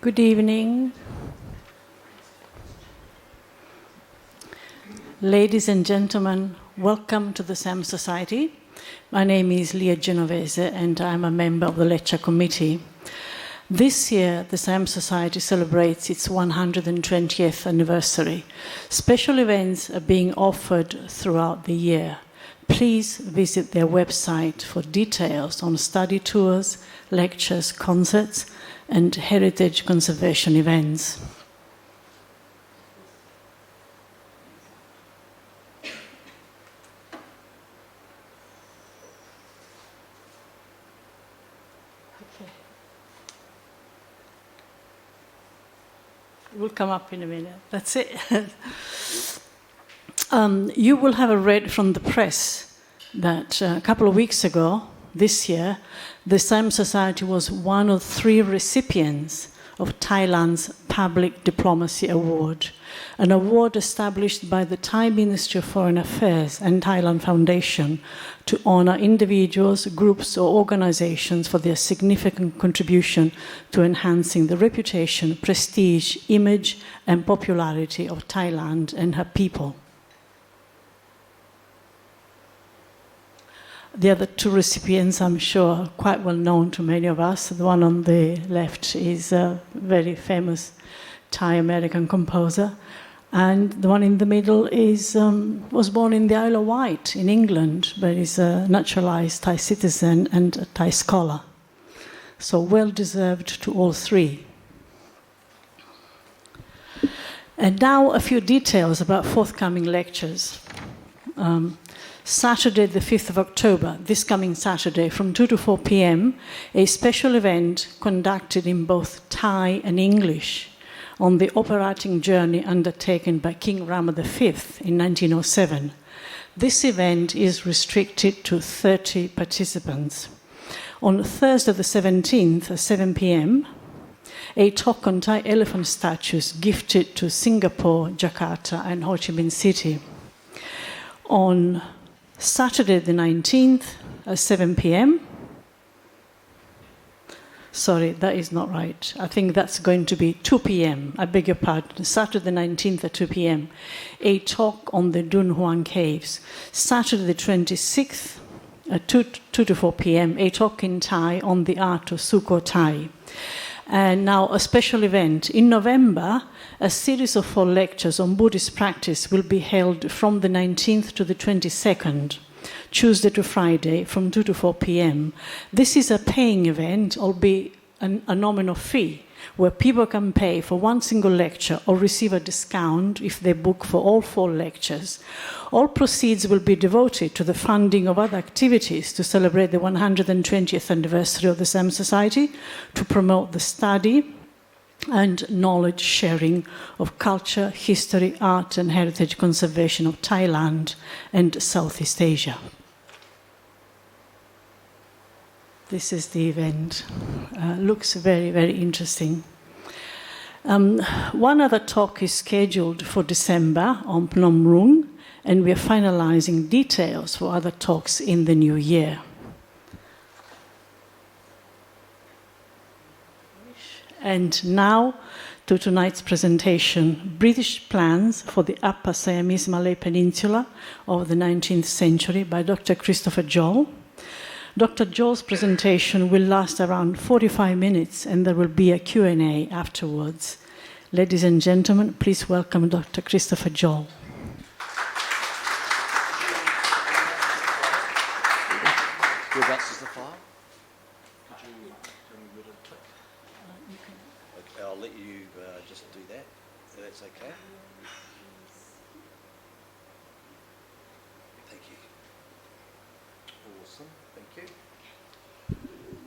Good evening. Ladies and gentlemen, welcome to the Siam Society. My name is Lia Genovese and I'm a member of the Lecture Committee. This year, the Siam Society celebrates its 120th anniversary. Special events are being offered throughout the year. Please visit their website for details on study tours, lectures, concerts, and heritage conservation events. Okay. It will come up in a minute. That's it. You will have read from the press that a couple of weeks ago, this year, the Siam Society was one of 3 recipients of Thailand's Public Diplomacy Award, an award established by the Thai Ministry of Foreign Affairs and Thailand Foundation to honor individuals, groups, or organizations for their significant contribution to enhancing the reputation, prestige, image, and popularity of Thailand and her people. The other 2 recipients, I'm sure, are quite well known to many of us. The one on the left is a very famous Thai-American composer. And the one in the middle is, was born in the Isle of Wight in England, but is a naturalized Thai citizen and a Thai scholar. So well deserved to all 3. And now a few details about forthcoming lectures. Saturday, the 5th of October, this coming Saturday, from 2 to 4 p.m., a special event conducted in both Thai and English on the operating journey undertaken by King Rama V in 1907. This event is restricted to 30 participants. On Thursday, the 17th, at 7 p.m., a talk on Thai elephant statues gifted to Singapore, Jakarta, and Ho Chi Minh City. On Saturday the 19th at 7 p.m. Sorry, that is not right. I think that's going to be 2 p.m. I beg your pardon. Saturday the 19th at 2 p.m. A talk on the Dun Huang Caves. Saturday the 26th at 2 to 4 p.m. A talk in Thai on the art of Suko Thai. And now a special event. In November, a series of 4 lectures on Buddhist practice will be held from the 19th to the 22nd, Tuesday to Friday, from 2 to 4 p.m. This is a paying event, albeit a nominal fee, where people can pay for one single lecture or receive a discount if they book for all 4 lectures. All proceeds will be devoted to the funding of other activities to celebrate the 120th anniversary of the Siam Society, to promote the study and knowledge sharing of culture, history, art, and heritage conservation of Thailand and Southeast Asia. This is the event. Looks very, very interesting. One other talk is scheduled for December on Phnom Rung, and we are finalizing details for other talks in the new year. And now to tonight's presentation, British Plans for the Upper Siamese-Malay Peninsula of the 19th century by Dr. Christopher Joll. Dr. Joll's presentation will last around 45 minutes and there will be a Q&A afterwards. Ladies and gentlemen, please welcome Dr. Christopher Joll. Whereabouts is the file? Could you tell me where to click? Okay, I'll let you just do that, if that's okay. Thank you. Awesome, thank you.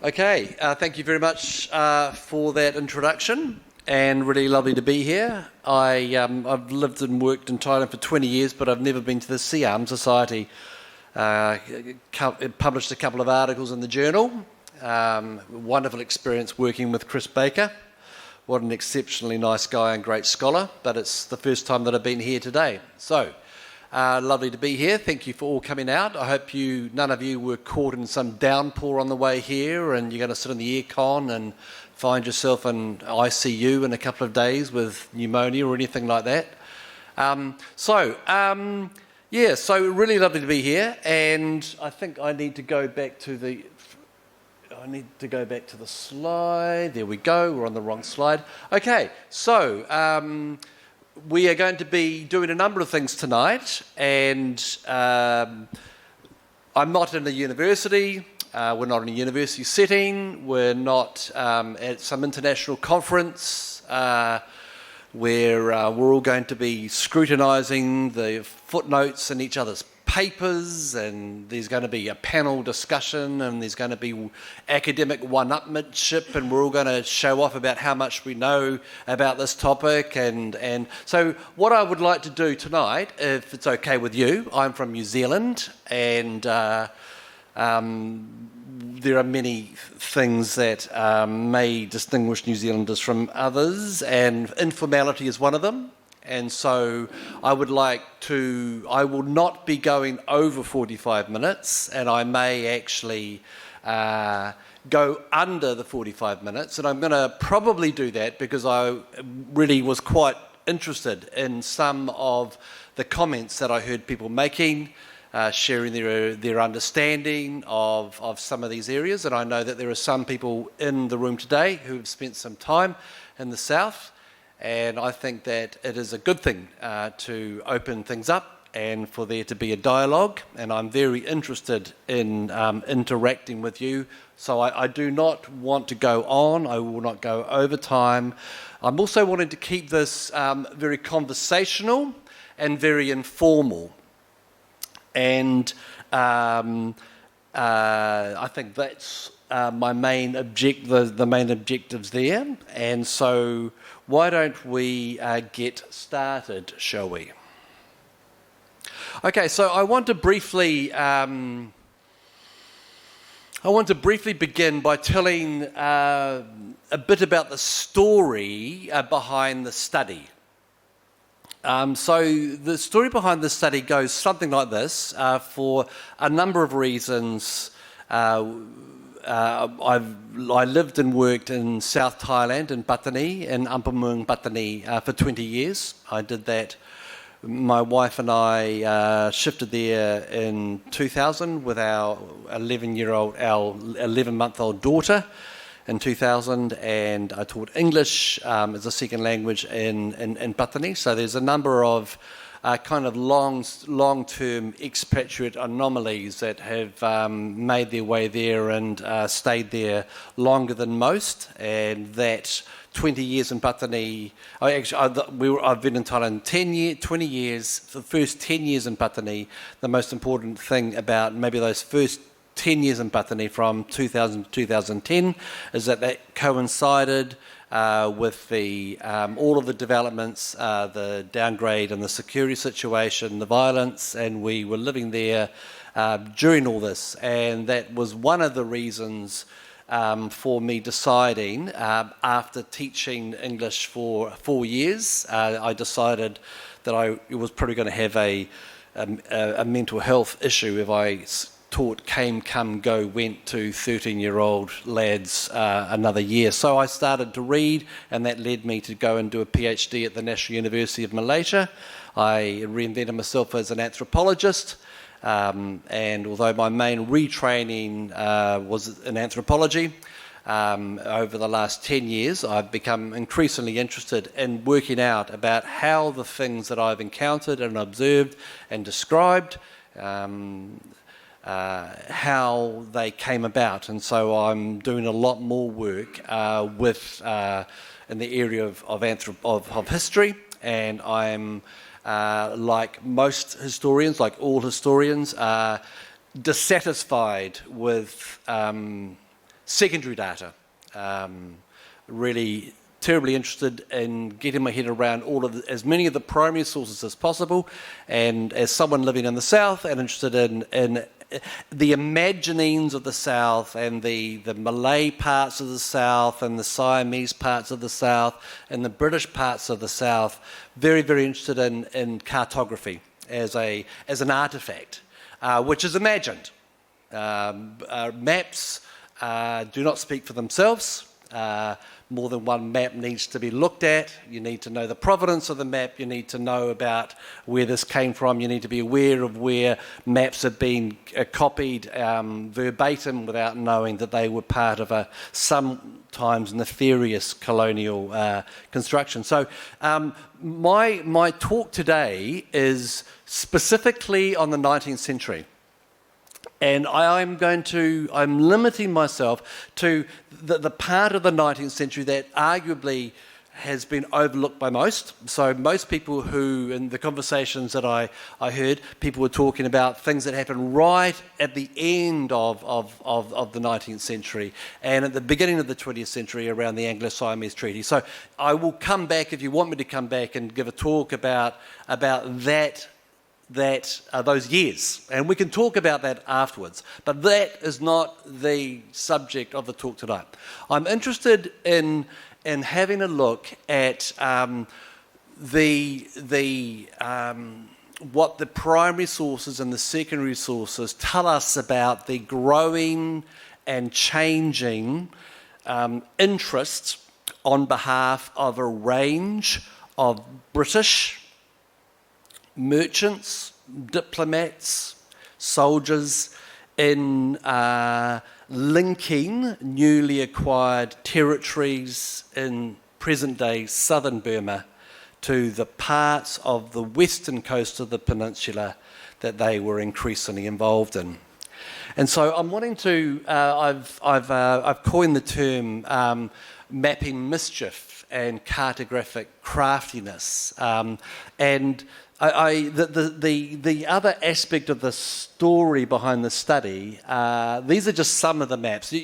Okay, thank you very much for that introduction, and really lovely to be here. I've lived and worked in Thailand for 20 years, but I've never been to the Siam Society. Published a couple of articles in the journal. Wonderful experience working with Chris Baker. What an exceptionally nice guy and great scholar, but it's the first time that I've been here today. So, Lovely to be here. Thank you for all coming out. I hope none of you were caught in some downpour on the way here and you're going to sit in the aircon and find yourself in ICU in a couple of days with pneumonia or anything like that. So really lovely to be here, and I think I need to go back to the slide. There we go, we're on the wrong slide. Okay, so we are going to be doing a number of things tonight, and I'm not in a university. We're not in a university setting. We're not at some international conference where we're all going to be scrutinising the footnotes in each other's papers, and there's going to be a panel discussion, and there's going to be academic one-upmanship, and we're all going to show off about how much we know about this topic. And so what I would like to do tonight, if it's okay with you, I'm from New Zealand, and there are many things that may distinguish New Zealanders from others, and informality is one of them. And so I will not be going over 45 minutes, and I may actually go under the 45 minutes, and I'm going to probably do that because I really was quite interested in some of the comments that I heard people making, sharing their understanding of some of these areas. And I know that there are some people in the room today who have spent some time in the south, and I think that it is a good thing to open things up and for there to be a dialogue, and I'm very interested in interacting with you. So I do not want to go on, I will not go over time. I'm also wanting to keep this very conversational and very informal. And I think that's my main the main objectives there. And so why don't we get started, shall we? Okay, so I want to briefly begin by telling a bit about the story behind the study. So the story behind this study goes something like this. For a number of reasons, I lived and worked in South Thailand, in Patani, in Ampamung, Patani, for 20 years. I did that. My wife and I shifted there in 2000 with our 11-month-old daughter. In 2000, and I taught English as a second language in Patani. So there's a number of kind of long-term expatriate anomalies that have made their way there and stayed there longer than most. And that 20 years in Patani, I've been in Thailand 20 years. For the first 10 years in Patani, the most important thing about maybe those first 10 years in Patani from 2000 to 2010 is that coincided with all of the developments, the downgrade and the security situation, the violence, and we were living there during all this. And that was one of the reasons for me deciding, after teaching English for 4 years, I decided that I was probably going to have a mental health issue if I taught came, come, go, went to 13-year-old lads another year. So I started to read, and that led me to go and do a PhD at the National University of Malaysia. I reinvented myself as an anthropologist, and although my main retraining was in anthropology, over the last 10 years I've become increasingly interested in working out about how the things that I've encountered and observed and described how they came about. And so I'm doing a lot more work in the area of history, and I'm like most historians, like all historians, dissatisfied with secondary data. Really terribly interested in getting my head around as many of the primary sources as possible, and as someone living in the South and interested in the imaginings of the South and the Malay parts of the South and the Siamese parts of the South and the British parts of the South, very, very interested in cartography. as an artefact, which is imagined. Maps do not speak for themselves. More than one map needs to be looked at. You need to know the provenance of the map. You need to know about where this came from. You need to be aware of where maps have been copied verbatim without knowing that they were part of a sometimes nefarious colonial construction. So my talk today is specifically on the 19th century. And I'm limiting myself to the part of the 19th century that arguably has been overlooked by most. So most people who, in the conversations that I heard, people were talking about things that happened right at the end of the 19th century and at the beginning of the 20th century around the Anglo-Siamese treaty. So I will come back, if you want me to come back, and give a talk about those years, and we can talk about that afterwards, but that is not the subject of the talk tonight. I'm interested in having a look at what the primary sources and the secondary sources tell us about the growing and changing interests on behalf of a range of British merchants, diplomats, soldiers in linking newly acquired territories in present-day southern Burma to the parts of the western coast of the peninsula that they were increasingly involved in. And so I'm wanting to, I've coined the term mapping mischief and cartographic craftiness, and the other aspect of the story behind the study, these are just some of the maps.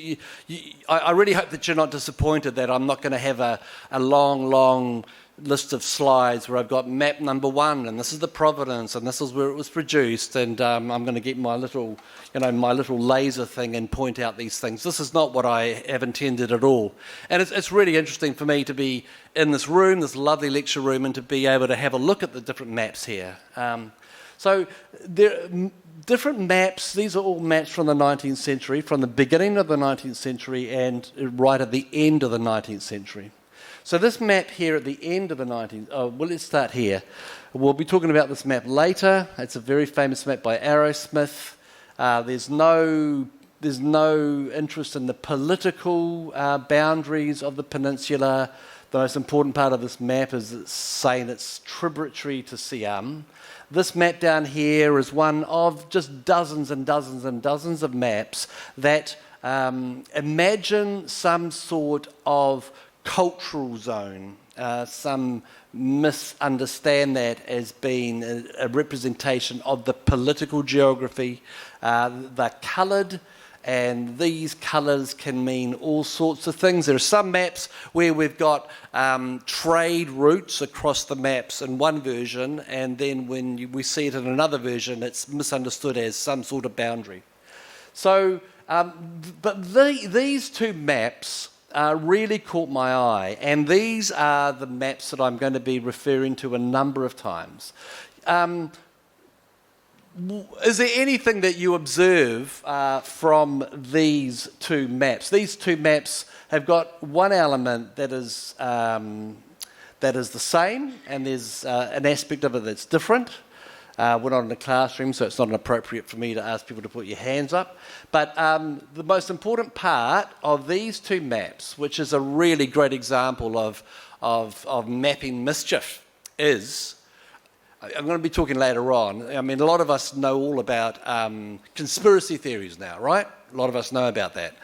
I really hope that you're not disappointed that I'm not going to have a long list of slides where I've got map number 1 and this is the provenance and this is where it was produced, and I'm going to get my little laser thing and point out these things. This is not what I have intended at all. And it's really interesting for me to be in this room, this lovely lecture room, and to be able to have a look at the different maps here. So there are different maps. These are all maps from the 19th century, from the beginning of the 19th century and right at the end of the 19th century. So this map here at the end of the 19th... well, let's start here. We'll be talking about this map later. It's a very famous map by Arrowsmith. There's no interest in the political boundaries of the peninsula. The most important part of this map is it's saying it's tributary to Siam. This map down here is one of just dozens and dozens and dozens of maps that imagine some sort of cultural zone. Some misunderstand that as being a representation of the political geography. They're coloured, and these colours can mean all sorts of things. There are some maps where we've got trade routes across the maps in one version, and then when we see it in another version, it's misunderstood as some sort of boundary. So, these two maps really caught my eye, and these are the maps that I'm going to be referring to a number of times. Is there anything that you observe from these two maps? These two maps have got one element that is the same, and there's an aspect of it that's different. We're not in a classroom, so it's not appropriate for me to ask people to put your hands up. But the most important part of these two maps, which is a really great example of mapping mischief, is... I'm going to be talking later on. I mean, a lot of us know all about conspiracy theories now, right? A lot of us know about that.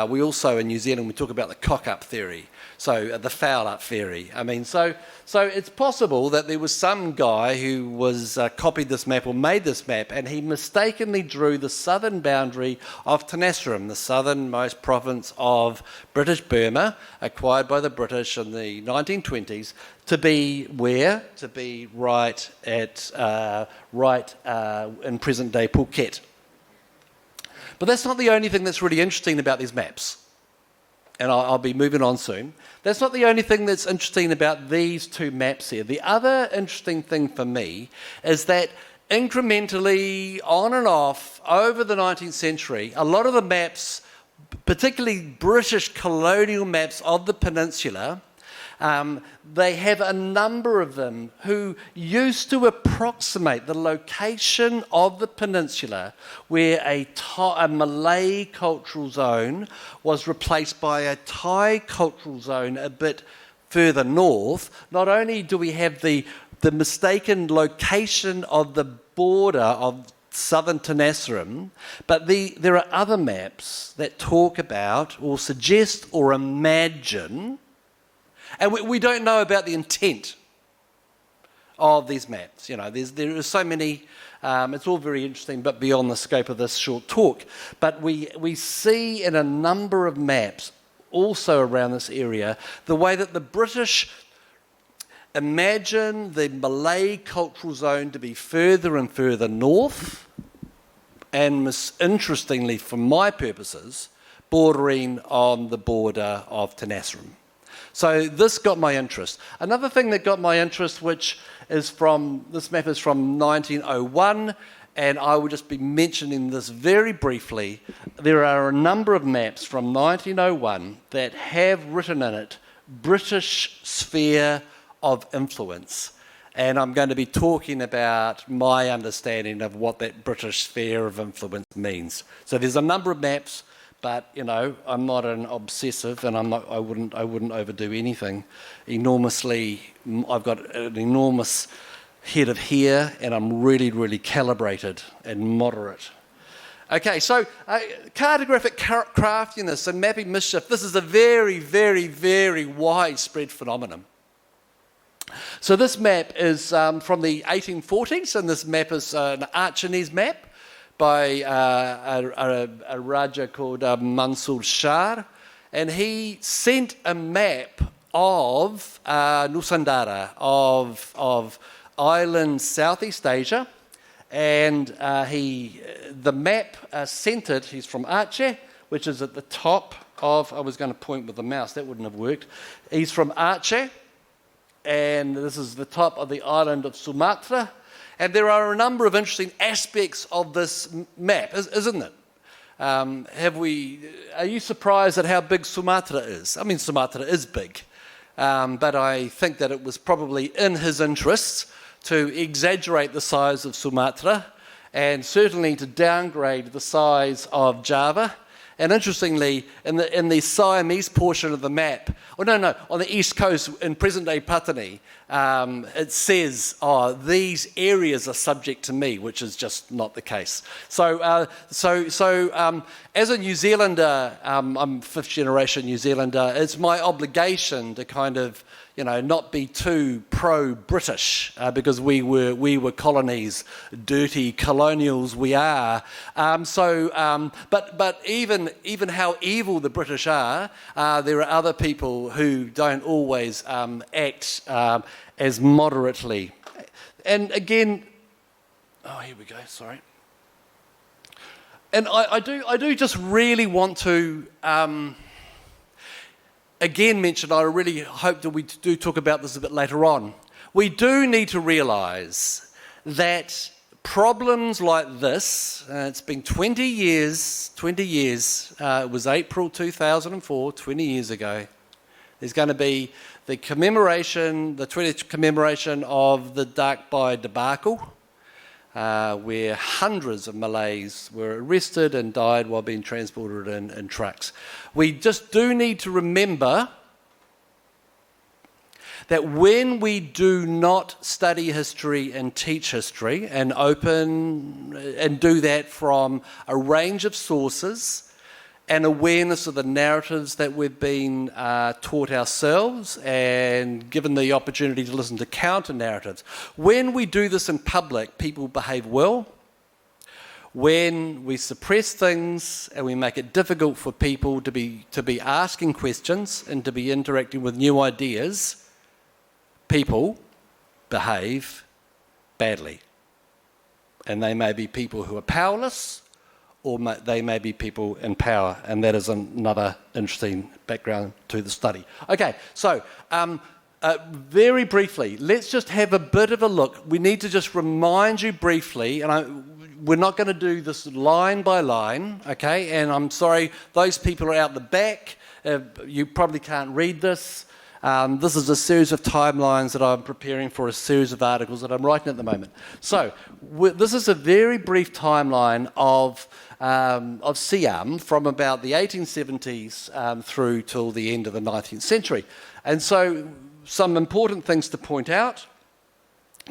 We also, in New Zealand, we talk about the cock-up theory, so the foul-up theory. I mean, so it's possible that there was some guy who was copied this map or made this map, and he mistakenly drew the southern boundary of Tenasserim, the southernmost province of British Burma, acquired by the British in the 1920s, to be where? To be right in present-day Phuket. But that's not the only thing that's really interesting about these maps. And I'll be moving on soon. That's not the only thing that's interesting about these two maps here. The other interesting thing for me is that incrementally, on and off, over the 19th century, a lot of the maps, particularly British colonial maps of the peninsula, they have a number of them who used to approximate the location of the peninsula where a Malay cultural zone was replaced by a Thai cultural zone a bit further north. Not only do we have the mistaken location of the border of southern Tenasserim, but there are other maps that talk about or suggest or imagine, and we don't know about the intent of these maps. You know, there are so many, it's all very interesting, but beyond the scope of this short talk. But we see in a number of maps also around this area the way that the British imagine the Malay cultural zone to be further and further north, and interestingly, for my purposes, bordering on the border of Tenasserim. So this got my interest. Another thing that got my interest, which is this map is from 1901, and I will just be mentioning this very briefly. There are a number of maps from 1901 that have written in it British sphere of influence. And I'm going to be talking about my understanding of what that British sphere of influence means. So there's a number of maps, but you know, I'm not an obsessive, and I wouldn't overdo anything enormously. I've got an enormous head of hair, and I'm really, really calibrated and moderate. Okay, so cartographic craftiness and mapping mischief. This is a very, very, very widespread phenomenon. So this map is from the 1840s, and this map is an Archinese map by a Raja called Mansur Shah, and he sent a map of Nusantara, of island Southeast Asia, and the map centred, he's from Aceh, which is at the top of, I was going to point with the mouse, that wouldn't have worked. He's from Aceh, and this is the top of the island of Sumatra. And there are a number of interesting aspects of this map, isn't it? Are you surprised at how big Sumatra is? I mean, Sumatra is big, but I think that it was probably in his interests to exaggerate the size of Sumatra, and certainly to downgrade the size of Java. And interestingly, in the Siamese portion of the map, on the east coast in present-day Patani, it says, these areas are subject to me, which is just not the case. So as a New Zealander, I'm fifth-generation New Zealander, it's my obligation to kind of, not be too pro-British, because we were colonies, dirty colonials we are. But even how evil the British are, there are other people who don't always act as moderately. And again, here we go. Sorry. And I do just really want to. Again mentioned, I really hope that we do talk about this a bit later on. We do need to realise that problems like this, it's been 20 years, it was April 2004, 20 years ago. There's going to be the 20th commemoration of the Dark Bay debacle, where hundreds of Malays were arrested and died while being transported in trucks. We just do need to remember that when we do not study history and teach history and do that from a range of sources and awareness of the narratives that we've been taught ourselves and given the opportunity to listen to counter-narratives. When we do this in public, people behave well. When we suppress things and we make it difficult for people to be asking questions and to be interacting with new ideas, people behave badly. And they may be people who are powerless, or they may be people in power, and that is another interesting background to the study. Okay, so Very briefly, let's just have a bit of a look. We need to just remind you briefly, and we're not going to do this line by line, okay? And I'm sorry, those people are out the back. You probably can't read this. This is a series of timelines that I'm preparing for a series of articles that I'm writing at the moment. So this is a very brief timeline of Siam from about the 1870s through till the end of the 19th century. And so some important things to point out.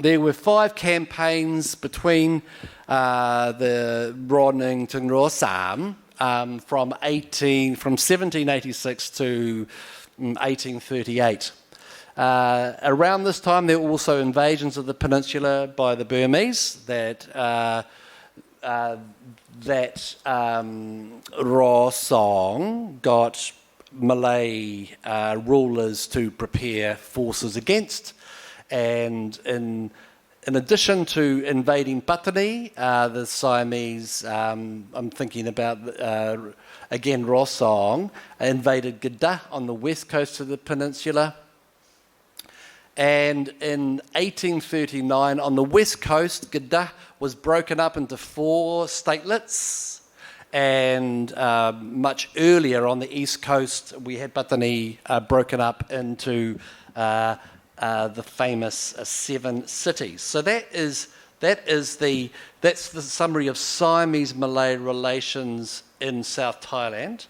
There were 5 campaigns between the Ronning to Siam from 1786 to 1838. Around this time, there were also invasions of the peninsula by the Burmese that Rosong got Malay rulers to prepare forces against. And in addition to invading Patani, the Siamese, I'm thinking about, again, Rosong, invaded Kedah on the west coast of the peninsula. And in 1839, on the west coast, Kedah was broken up into 4 statelets. And much earlier on the east coast, we had Patani broken up into the famous 7 cities. So that's the summary of Siamese-Malay relations in South Thailand.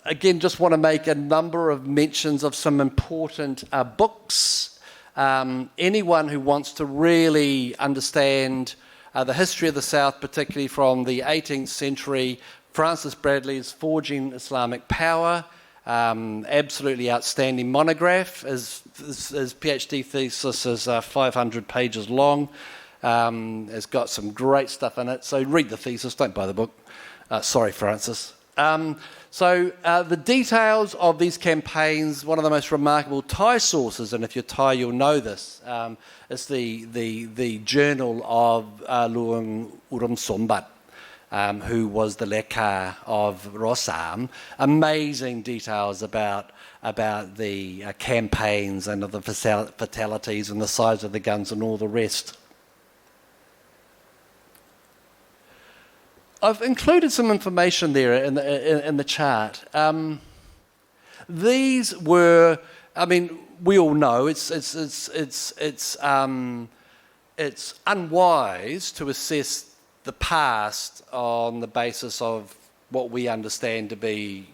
Again, just want to make a number of mentions of some important books. Anyone who wants to really understand the history of the South, particularly from the 18th century, Francis Bradley's Forging Islamic Power, absolutely outstanding monograph. His PhD thesis is 500 pages long. It's got some great stuff in it. So read the thesis, don't buy the book. Sorry, Francis. The details of these campaigns, one of the most remarkable Thai sources, and if you're Thai, you'll know this, is the journal of Luang Urum Sombat, who was the lekar of Rosam. Amazing details about the campaigns and of the fatalities and the size of the guns and all the rest. I've included some information there in the chart. These were, I mean, we all know it's unwise to assess the past on the basis of what we understand to be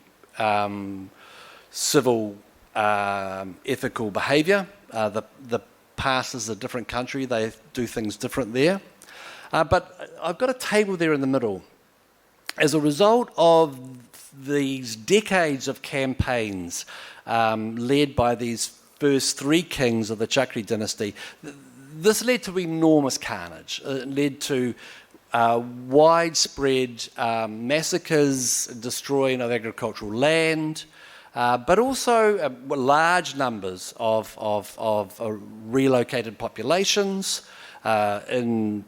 civil ethical behaviour. The past is a different country; they do things different there. But I've got a table there in the middle. As a result of these decades of campaigns led by these first 3 kings of the Chakri dynasty, this led to enormous carnage. It led to widespread massacres, destroying of agricultural land, but also large numbers of relocated populations. In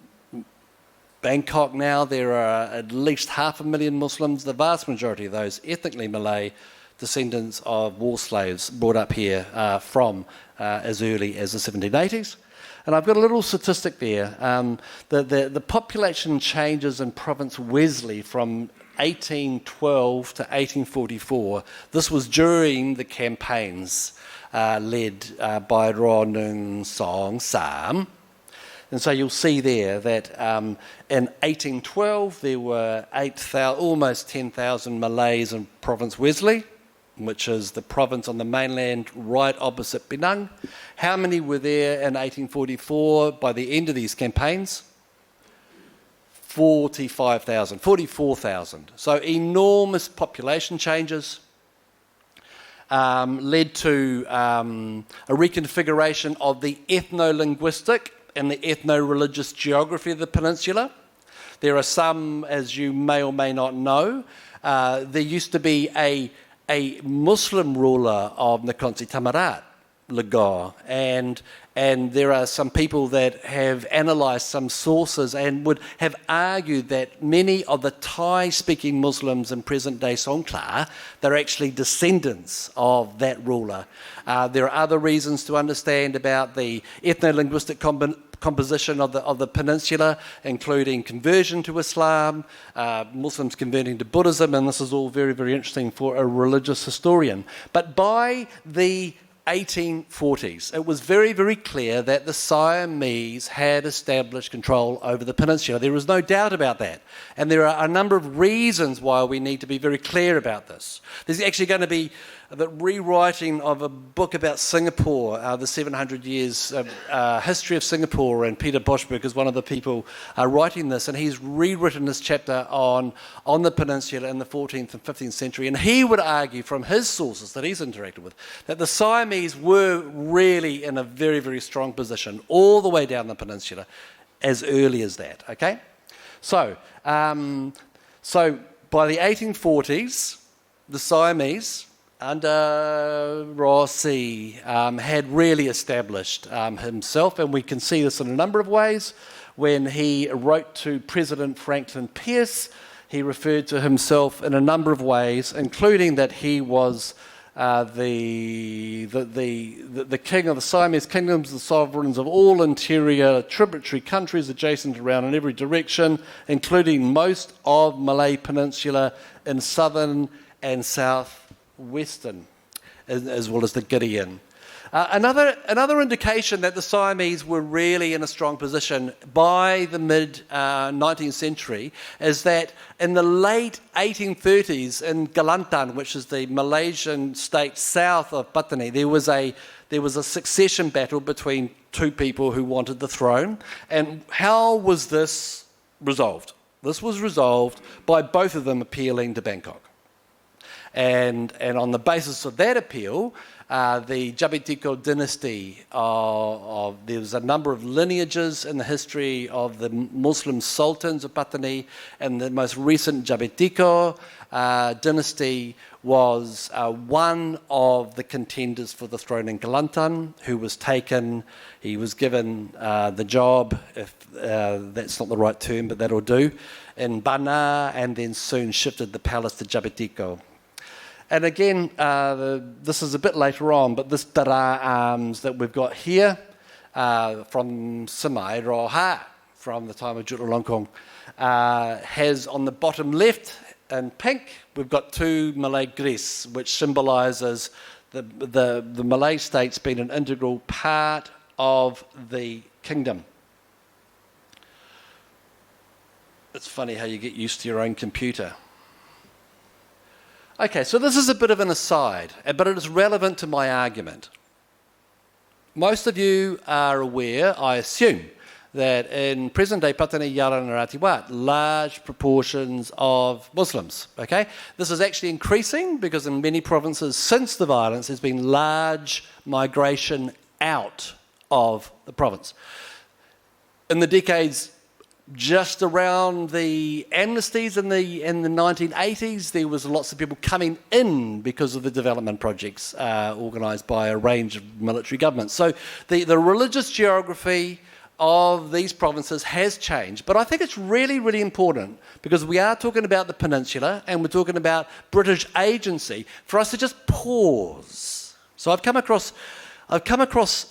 Bangkok now, there are at least 500,000 Muslims, the vast majority of those ethnically Malay, descendants of war slaves brought up here from as early as the 1780s. And I've got a little statistic there. The population changes in Province Wesley from 1812 to 1844. This was during the campaigns led by Ronung Song Sam. And so you'll see there that in 1812 there were almost 10,000 Malays in Province Wesley, which is the province on the mainland right opposite Penang. How many were there in 1844 by the end of these campaigns? 44,000. So enormous population changes led to a reconfiguration of the ethno-linguistic and the ethno-religious geography of the peninsula. There are some, as you may or may not know, there used to be a Muslim ruler of Nakhon Si Thammarat. Lagor, and there are some people that have analysed some sources and would have argued that many of the Thai-speaking Muslims in present-day Songkhla, they're actually descendants of that ruler. There are other reasons to understand about the ethno-linguistic composition of the peninsula, including conversion to Islam, Muslims converting to Buddhism, and this is all very, very interesting for a religious historian. But by the 1840s, it was very, very clear that the Siamese had established control over the peninsula. There was no doubt about that. And there are a number of reasons why we need to be very clear about this. There's actually going to be the rewriting of a book about Singapore, the 700 years history of Singapore, and Peter Boschberg is one of the people writing this, and he's rewritten this chapter on the peninsula in the 14th and 15th century, and he would argue from his sources that he's interacted with that the Siamese were really in a very, very strong position all the way down the peninsula as early as that, okay? So by the 1840s, the Siamese under Rossi had really established himself, and we can see this in a number of ways. When he wrote to President Franklin Pierce, he referred to himself in a number of ways, including that he was the king of the Siamese kingdoms, the sovereigns of all interior tributary countries adjacent around in every direction, including most of Malay Peninsula in southern and southwestern, as well as the Gideon. Another indication that the Siamese were really in a strong position by the mid-19th century is that in the late 1830s in Kelantan, which is the Malaysian state south of Patani, there was a succession battle between two people who wanted the throne. And how was this resolved? This was resolved by both of them appealing to Bangkok. And on the basis of that appeal, the Jabetiko dynasty, there's a number of lineages in the history of the Muslim sultans of Patani, and the most recent Jabetiko dynasty was one of the contenders for the throne in Kelantan, who was taken. He was given the job, if that's not the right term, but that'll do, in Bana, and then soon shifted the palace to Jabetiko. And again, this is a bit later on, but this Dara arms that we've got here from Samai Roha, from the time of Chulalongkorn, has on the bottom left in pink, we've got two Malay gris, which symbolises the Malay states being an integral part of the kingdom. It's funny how you get used to your own computer. Okay, so this is a bit of an aside, but it is relevant to my argument. Most of you are aware, I assume, that in present-day Patani, Yara and Ratiwat, large proportions of Muslims, okay? This is actually increasing because in many provinces since the violence there's been large migration out of the province. In the decades just around the amnesties in the 1980s, there was lots of people coming in because of the development projects organised by a range of military governments. So the religious geography of these provinces has changed. But I think it's really, really important, because we are talking about the peninsula and we're talking about British agency, for us to just pause. So I've come across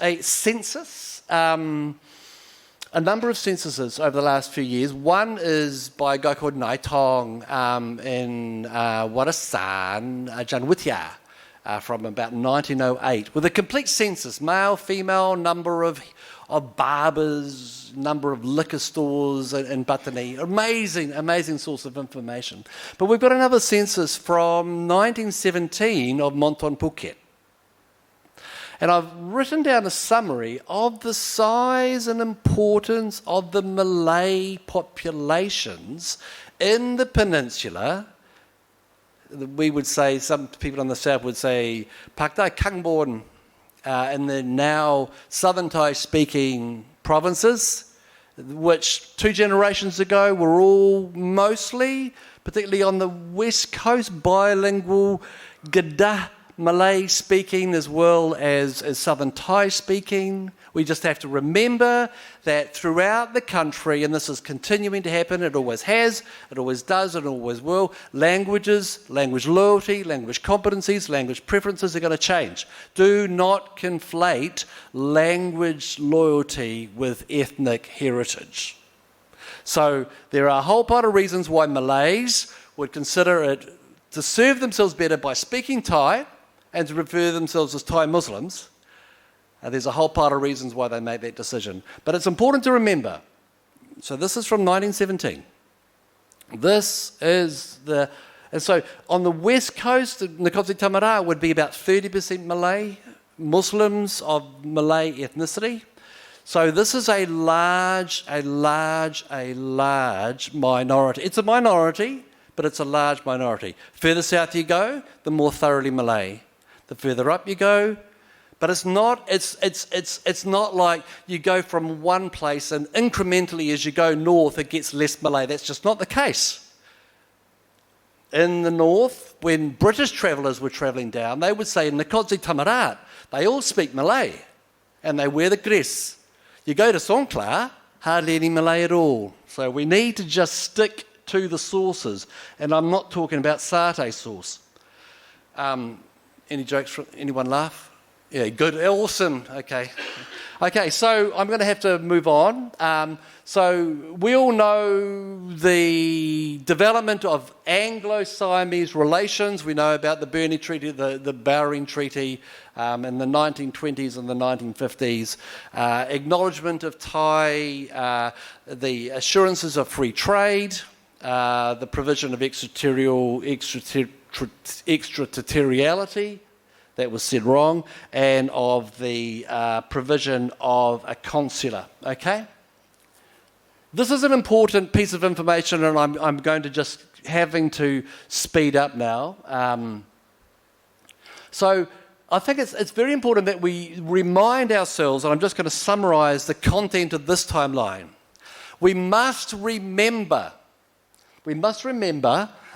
a census, a number of censuses over the last few years. One is by a guy called Nai Tong in Warasan, Janwitia, from about 1908, with a complete census, male, female, number of barbers, number of liquor stores in Patani. Amazing source of information. But we've got another census from 1917 of Monton Phuket. And I've written down a summary of the size and importance of the Malay populations in the peninsula. We would say, some people on the south would say, Paktai Kangborn, in the now Southern Thai-speaking provinces, which 2 generations ago were all mostly, particularly on the west coast, bilingual Kedah Malay speaking as well as Southern Thai speaking. We just have to remember that throughout the country, and this is continuing to happen, it always has, it always does, it always will, languages, language loyalty, language competencies, language preferences are going to change. Do not conflate language loyalty with ethnic heritage. So there are a whole lot of reasons why Malays would consider it to serve themselves better by speaking Thai and to refer themselves as Thai Muslims. There's a whole pile of reasons why they made that decision. But it's important to remember, so this is from 1917. And so on the west coast, Nkosi Tamara would be about 30% Malay, Muslims of Malay ethnicity. So this is a large minority. It's a minority, but it's a large minority. Further south you go, the more thoroughly Malay. The further up you go, but it's not like you go from one place and incrementally as you go north it gets less Malay. That's just not the case. In the north, when British travellers were travelling down, they would say in Nkosi Tamarat, they all speak Malay and they wear the dress. You go to Songkhla, hardly any Malay at all. So we need to just stick to the sources. And I'm not talking about satay sauce. Any jokes from anyone laugh? Yeah, good, awesome, okay. Okay, so I'm going to have to move on. So we all know the development of Anglo-Siamese relations. We know about the Burney Treaty, the Bowring Treaty in the 1920s and the 1950s. Acknowledgement of Thai, the assurances of free trade, the provision of extraterritoriality, that was said wrong, and of the provision of a consular, okay? This is an important piece of information, and I'm going to just having to speed up now. So I think it's very important that we remind ourselves, and I'm just going to summarise the content of this timeline. We must remember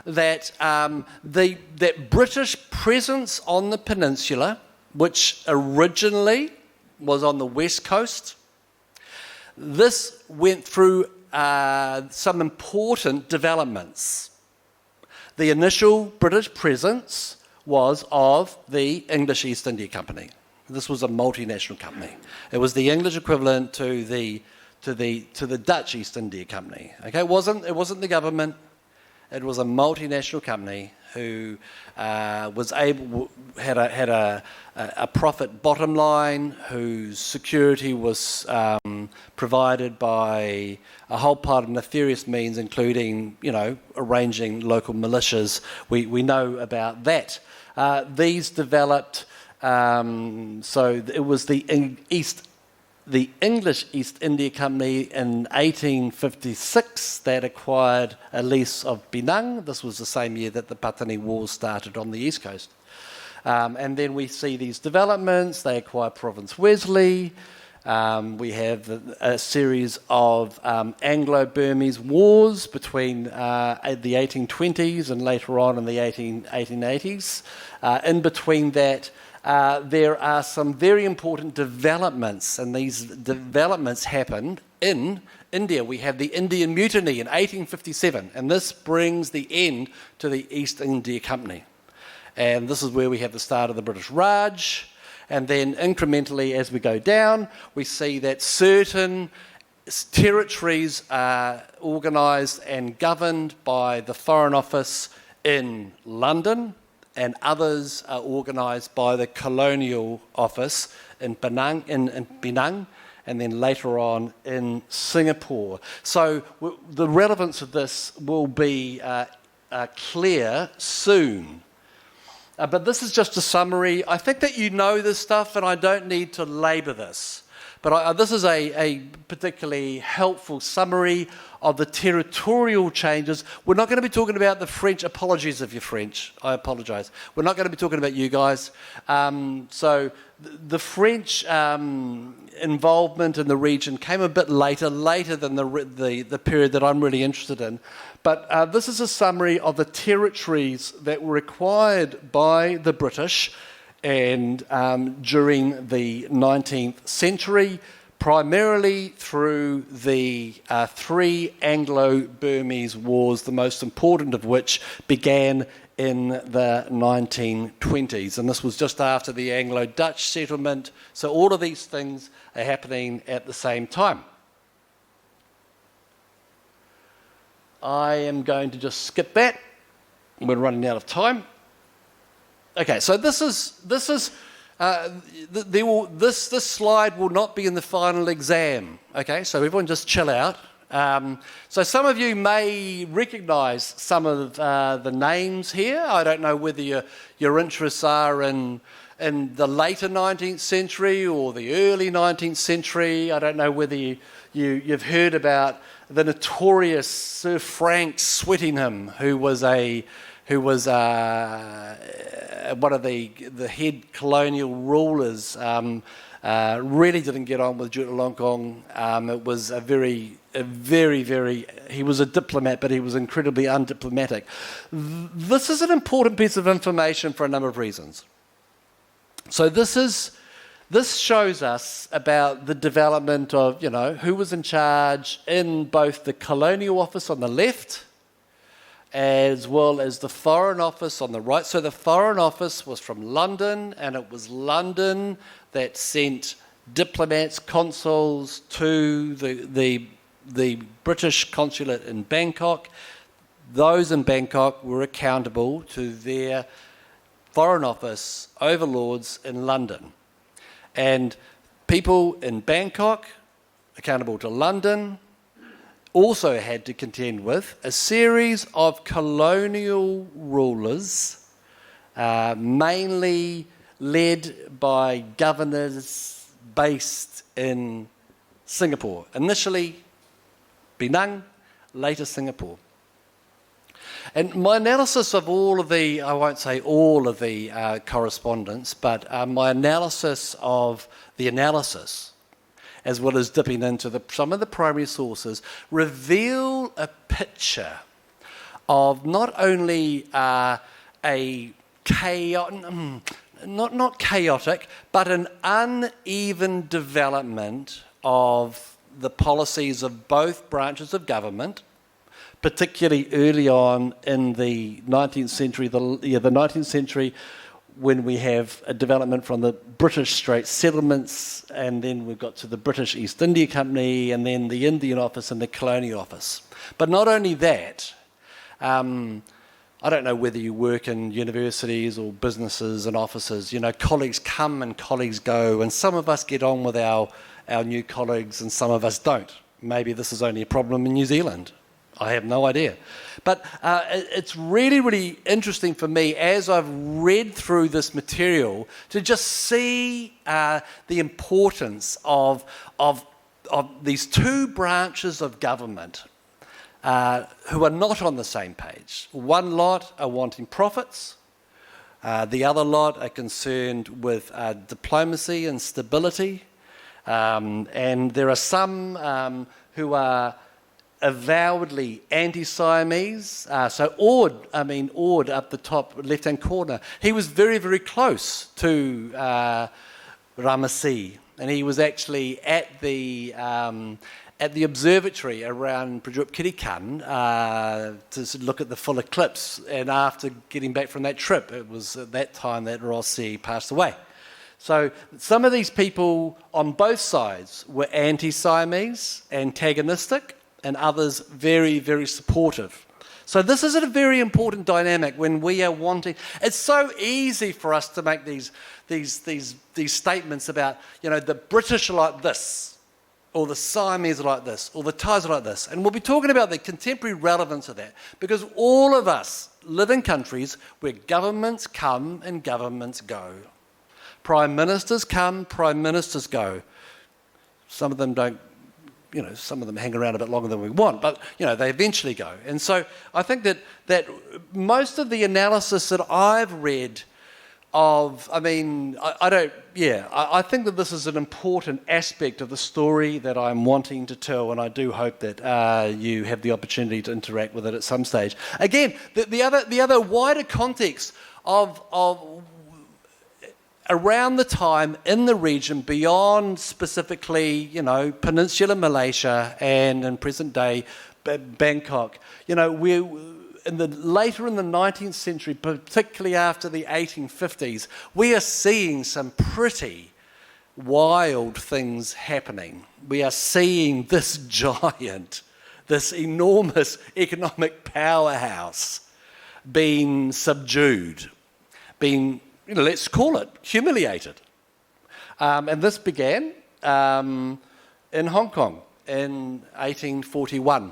that that British presence on the peninsula, which originally was on the west coast, this went through some important developments. The initial British presence was of the English East India Company. This was a multinational company. It was the English equivalent to the Dutch East India Company. Okay, it wasn't the government. It was a multinational company who had a profit bottom line, whose security was provided by a whole part of nefarious means, including, arranging local militias. We know about that. These developed. So it was the English East India Company in 1856 that acquired a lease of Penang. This was the same year that the Patani Wars started on the east coast. And then we see these developments. They acquire Province Wesley. We have a series of Anglo-Burmese wars between the 1820s and later on in the 1880s. In between that, there are some very important developments, and these developments happened in India. We have the Indian Mutiny in 1857, and this brings the end to the East India Company. And this is where we have the start of the British Raj, and then incrementally as we go down, we see that certain territories are organised and governed by the Foreign Office in London, and others are organised by the Colonial Office in Penang, and then later on in Singapore. So the relevance of this will be clear soon. But this is just a summary. I think that you know this stuff, and I don't need to labour this. But this is a particularly helpful summary of the territorial changes. We're not going to be talking about the French. Apologies if you're French. I apologise. We're not going to be talking about you guys. So the French involvement in the region came a bit later than the period that I'm really interested in. But this is a summary of the territories that were acquired by the British and during the 19th century, primarily through the three Anglo-Burmese wars, the most important of which began in the 1920s. And this was just after the Anglo-Dutch settlement. So all of these things are happening at the same time. I am going to just skip that. We're running out of time. Okay, so this slide will not be in the final exam. Okay, so everyone just chill out. So some of you may recognise some of the names here. I don't know whether your interests are in the later 19th century or the early 19th century. I don't know whether you've heard about the notorious Sir Frank Swettingham, who was one of the head colonial rulers. Really didn't get on with Chulalongkorn. It was a very, he was a diplomat, but he was incredibly undiplomatic. This is an important piece of information for a number of reasons. So this shows us about the development of, who was in charge in both the Colonial Office on the left as well as the Foreign Office on the right. So the Foreign Office was from London, and it was London that sent diplomats, consuls to the British consulate in Bangkok. Those in Bangkok were accountable to their Foreign Office overlords in London. And people in Bangkok, accountable to London, also had to contend with a series of colonial rulers, mainly led by governors based in Singapore. Initially Penang, later Singapore. And my analysis of all of the, I won't say all of the correspondence, but my analysis of the analysis, as well as dipping into some of the primary sources, reveal a picture of not only a not chaotic, but an uneven development of the policies of both branches of government, particularly early on in the 19th century, the 19th century, when we have a development from the British Straits Settlements, and then we've got to the British East India Company, and then the Indian Office and the Colonial Office. But not only that, I don't know whether you work in universities or businesses and offices, colleagues come and colleagues go, and some of us get on with our new colleagues and some of us don't. Maybe this is only a problem in New Zealand. I have no idea. But it's really, really interesting for me as I've read through this material to just see the importance of these two branches of government who are not on the same page. One lot are wanting profits. The other lot are concerned with diplomacy and stability. And there are some who are avowedly anti-Siamese. So Ord up the top left-hand corner, he was very, very close to Ramasi, and he was actually at the observatory around Prajuap Kirikan to look at the full eclipse. And after getting back from that trip, it was at that time that Rossi passed away. So some of these people on both sides were anti-Siamese, antagonistic, and others very, very supportive. So this is a very important dynamic when we are wanting. It's so easy for us to make these statements about, the British are like this, or the Siamese are like this, or the Thais are like this. And we'll be talking about the contemporary relevance of that, because all of us live in countries where governments come and governments go. Prime ministers come, prime ministers go. Some of them don't. Some of them hang around a bit longer than we want, but, they eventually go. And so I think that most of the analysis that I've read of, I think that this is an important aspect of the story that I'm wanting to tell, and I do hope that you have the opportunity to interact with it at some stage. Again, the other wider context of around the time in the region beyond specifically, Peninsular Malaysia and in present day Bangkok, later in the 19th century, particularly after the 1850s, we are seeing some pretty wild things happening. We are seeing this giant, this enormous economic powerhouse being subdued, being, let's call it, humiliated. And this began in Hong Kong in 1841.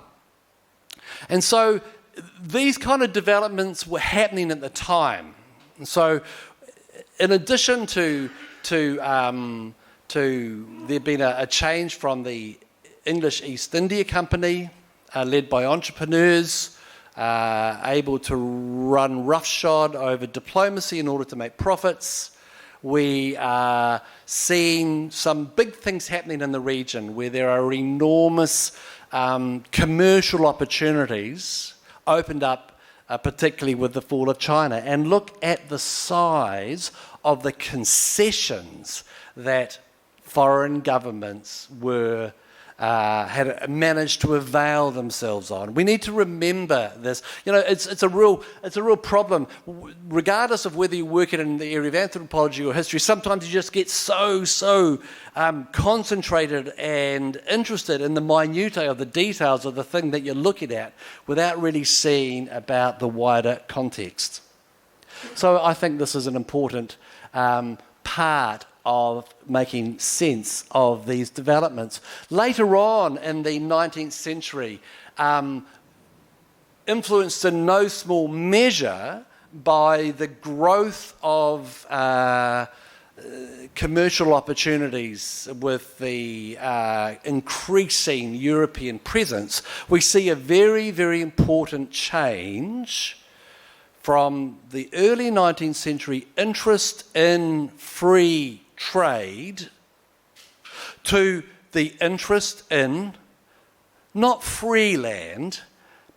And so these kind of developments were happening at the time. And so in addition to there being a change from the English East India Company, led by entrepreneurs, able to run roughshod over diplomacy in order to make profits. We are seeing some big things happening in the region where there are enormous commercial opportunities opened up, particularly with the fall of China. And look at the size of the concessions that foreign governments had managed to avail themselves on. We need to remember this. It's a real problem. Regardless of whether you work in the area of anthropology or history, sometimes you just get so concentrated and interested in the minutiae of the details of the thing that you're looking at without really seeing about the wider context. So I think this is an important part of making sense of these developments. Later on in the 19th century, influenced in no small measure by the growth of commercial opportunities with the increasing European presence, we see a very, very important change from the early 19th century interest in free trade to the interest in not free land,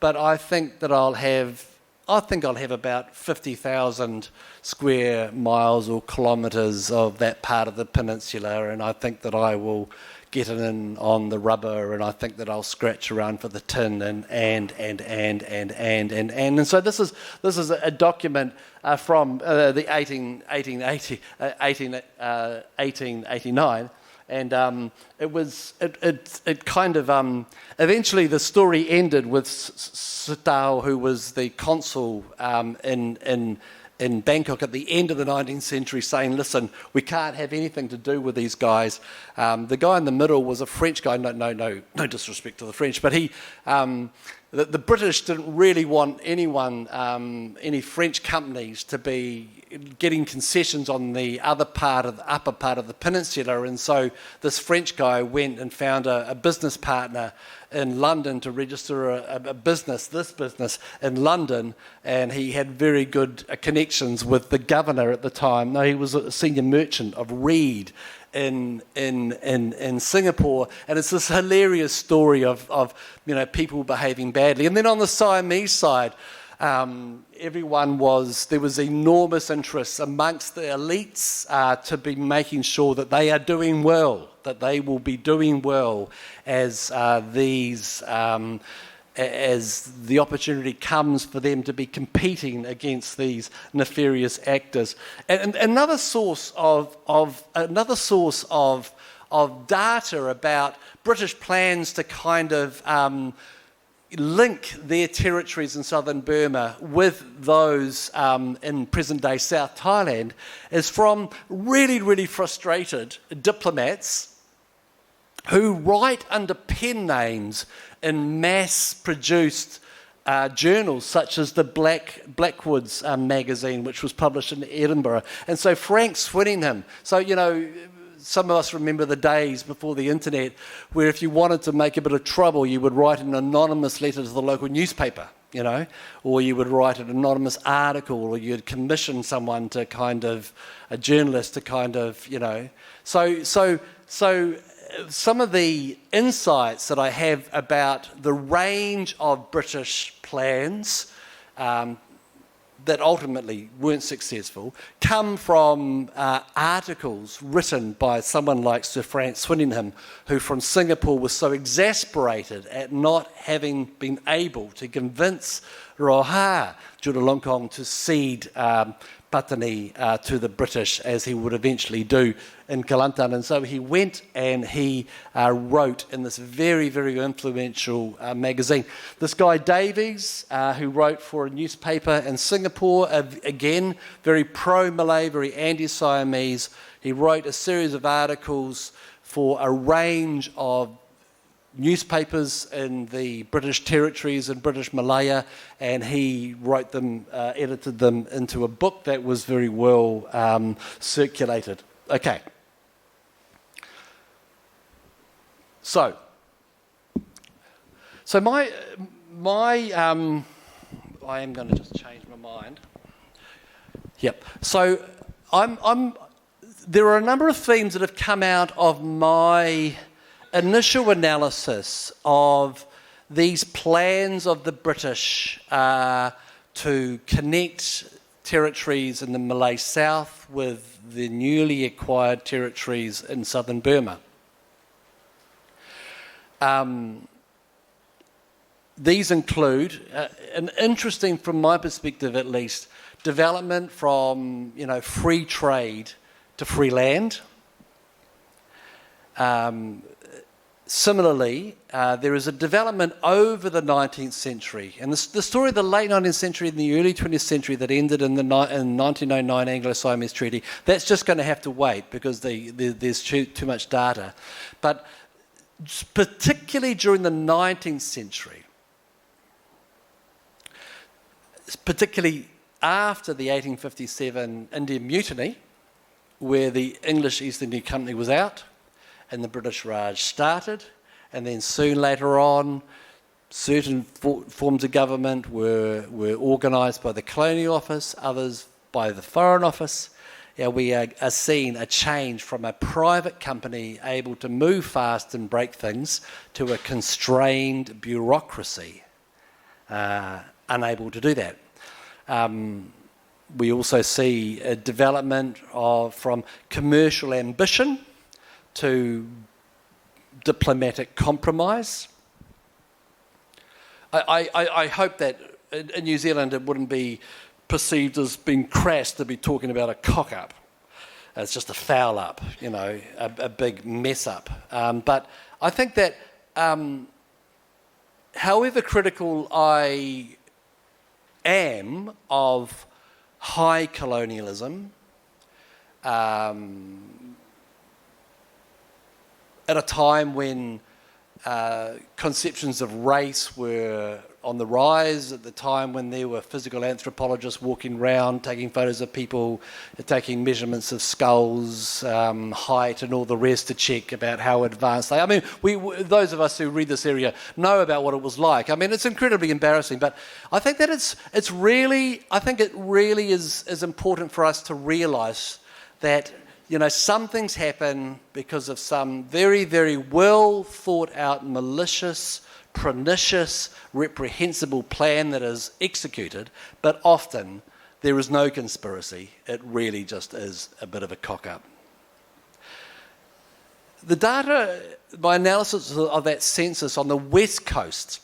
but I think I'll have about 50,000 square miles or kilometres of that part of the peninsula, and I think that I will get in on the rubber, and I think that I'll scratch around for the tin, and so this is a document from the 1889, and it kind of eventually the story ended with Sitao, who was the consul in Bangkok at the end of the 19th century, saying, listen, we can't have anything to do with these guys. The guy in the middle was a French guy, no disrespect to the French, but the British didn't really want any French companies to be getting concessions on the upper part of the peninsula, and so this French guy went and found a business partner in London to register this business in London, and he had very good connections with the governor at the time. No, he was a senior merchant of Reed in Singapore, and it's this hilarious story of people behaving badly. And then on the Siamese side, there was enormous interest amongst the elites to be making sure that they are doing well, that they will be doing well as as the opportunity comes for them to be competing against these nefarious actors. And another source of data about British plans to kind of link their territories in southern Burma with those in present-day South Thailand is from really, really frustrated diplomats who write under pen names in mass-produced journals such as the Blackwoods magazine, which was published in Edinburgh. And so Frank Swinningham, some of us remember the days before the internet where if you wanted to make a bit of trouble, you would write an anonymous letter to the local newspaper, or you would write an anonymous article, or you'd commission someone to a journalist to So some of the insights that I have about the range of British plans that ultimately weren't successful come from articles written by someone like Sir Frank Swinningham, who from Singapore was so exasperated at not having been able to convince Roha Chulalongkorn to cede Patani to the British, as he would eventually do in Kelantan. And so he went and he wrote in this very, very influential magazine. This guy Davies, who wrote for a newspaper in Singapore, again, very pro-Malay, very anti-Siamese. He wrote a series of articles for a range of newspapers in the British territories and British Malaya, and he wrote them, edited them into a book that was very well circulated. Okay. So my I am going to just change my mind. Yep. So there are a number of themes that have come out of my initial analysis of these plans of the British to connect territories in the Malay South with the newly acquired territories in southern Burma. These include, an interesting, from my perspective at least, development from free trade to free land. Similarly, there is a development over the 19th century, and the story of the late 19th century and the early 20th century that ended in the 1909 Anglo-Siamese treaty, that's just going to have to wait because there's too much data. But particularly during the 19th century, particularly after the 1857 Indian Mutiny, where the English East India Company was out, and the British Raj started, and then soon later on, certain forms of government were organised by the Colonial Office, others by the Foreign Office. We are seeing a change from a private company able to move fast and break things to a constrained bureaucracy, unable to do that. We also see a development from commercial ambition to diplomatic compromise. I hope that in New Zealand it wouldn't be perceived as being crass to be talking about a cock-up. It's just a foul-up, a big mess-up. But I think that however critical I am of high colonialism, at a time when conceptions of race were on the rise, at the time when there were physical anthropologists walking around, taking photos of people, taking measurements of skulls, height and all the rest to check about how advanced they are. I mean, those of us who read this area know about what it was like. I mean, it's incredibly embarrassing, but I think that it really is important for us to realise that some things happen because of some very, very well thought out, malicious, pernicious, reprehensible plan that is executed, but often there is no conspiracy. It really just is a bit of a cock-up. The data, my analysis of that census on the west coast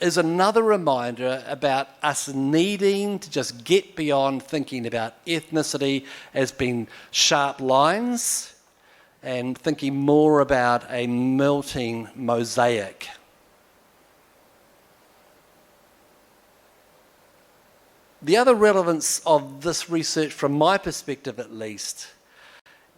is another reminder about us needing to just get beyond thinking about ethnicity as being sharp lines and thinking more about a melting mosaic. The other relevance of this research, from my perspective at least,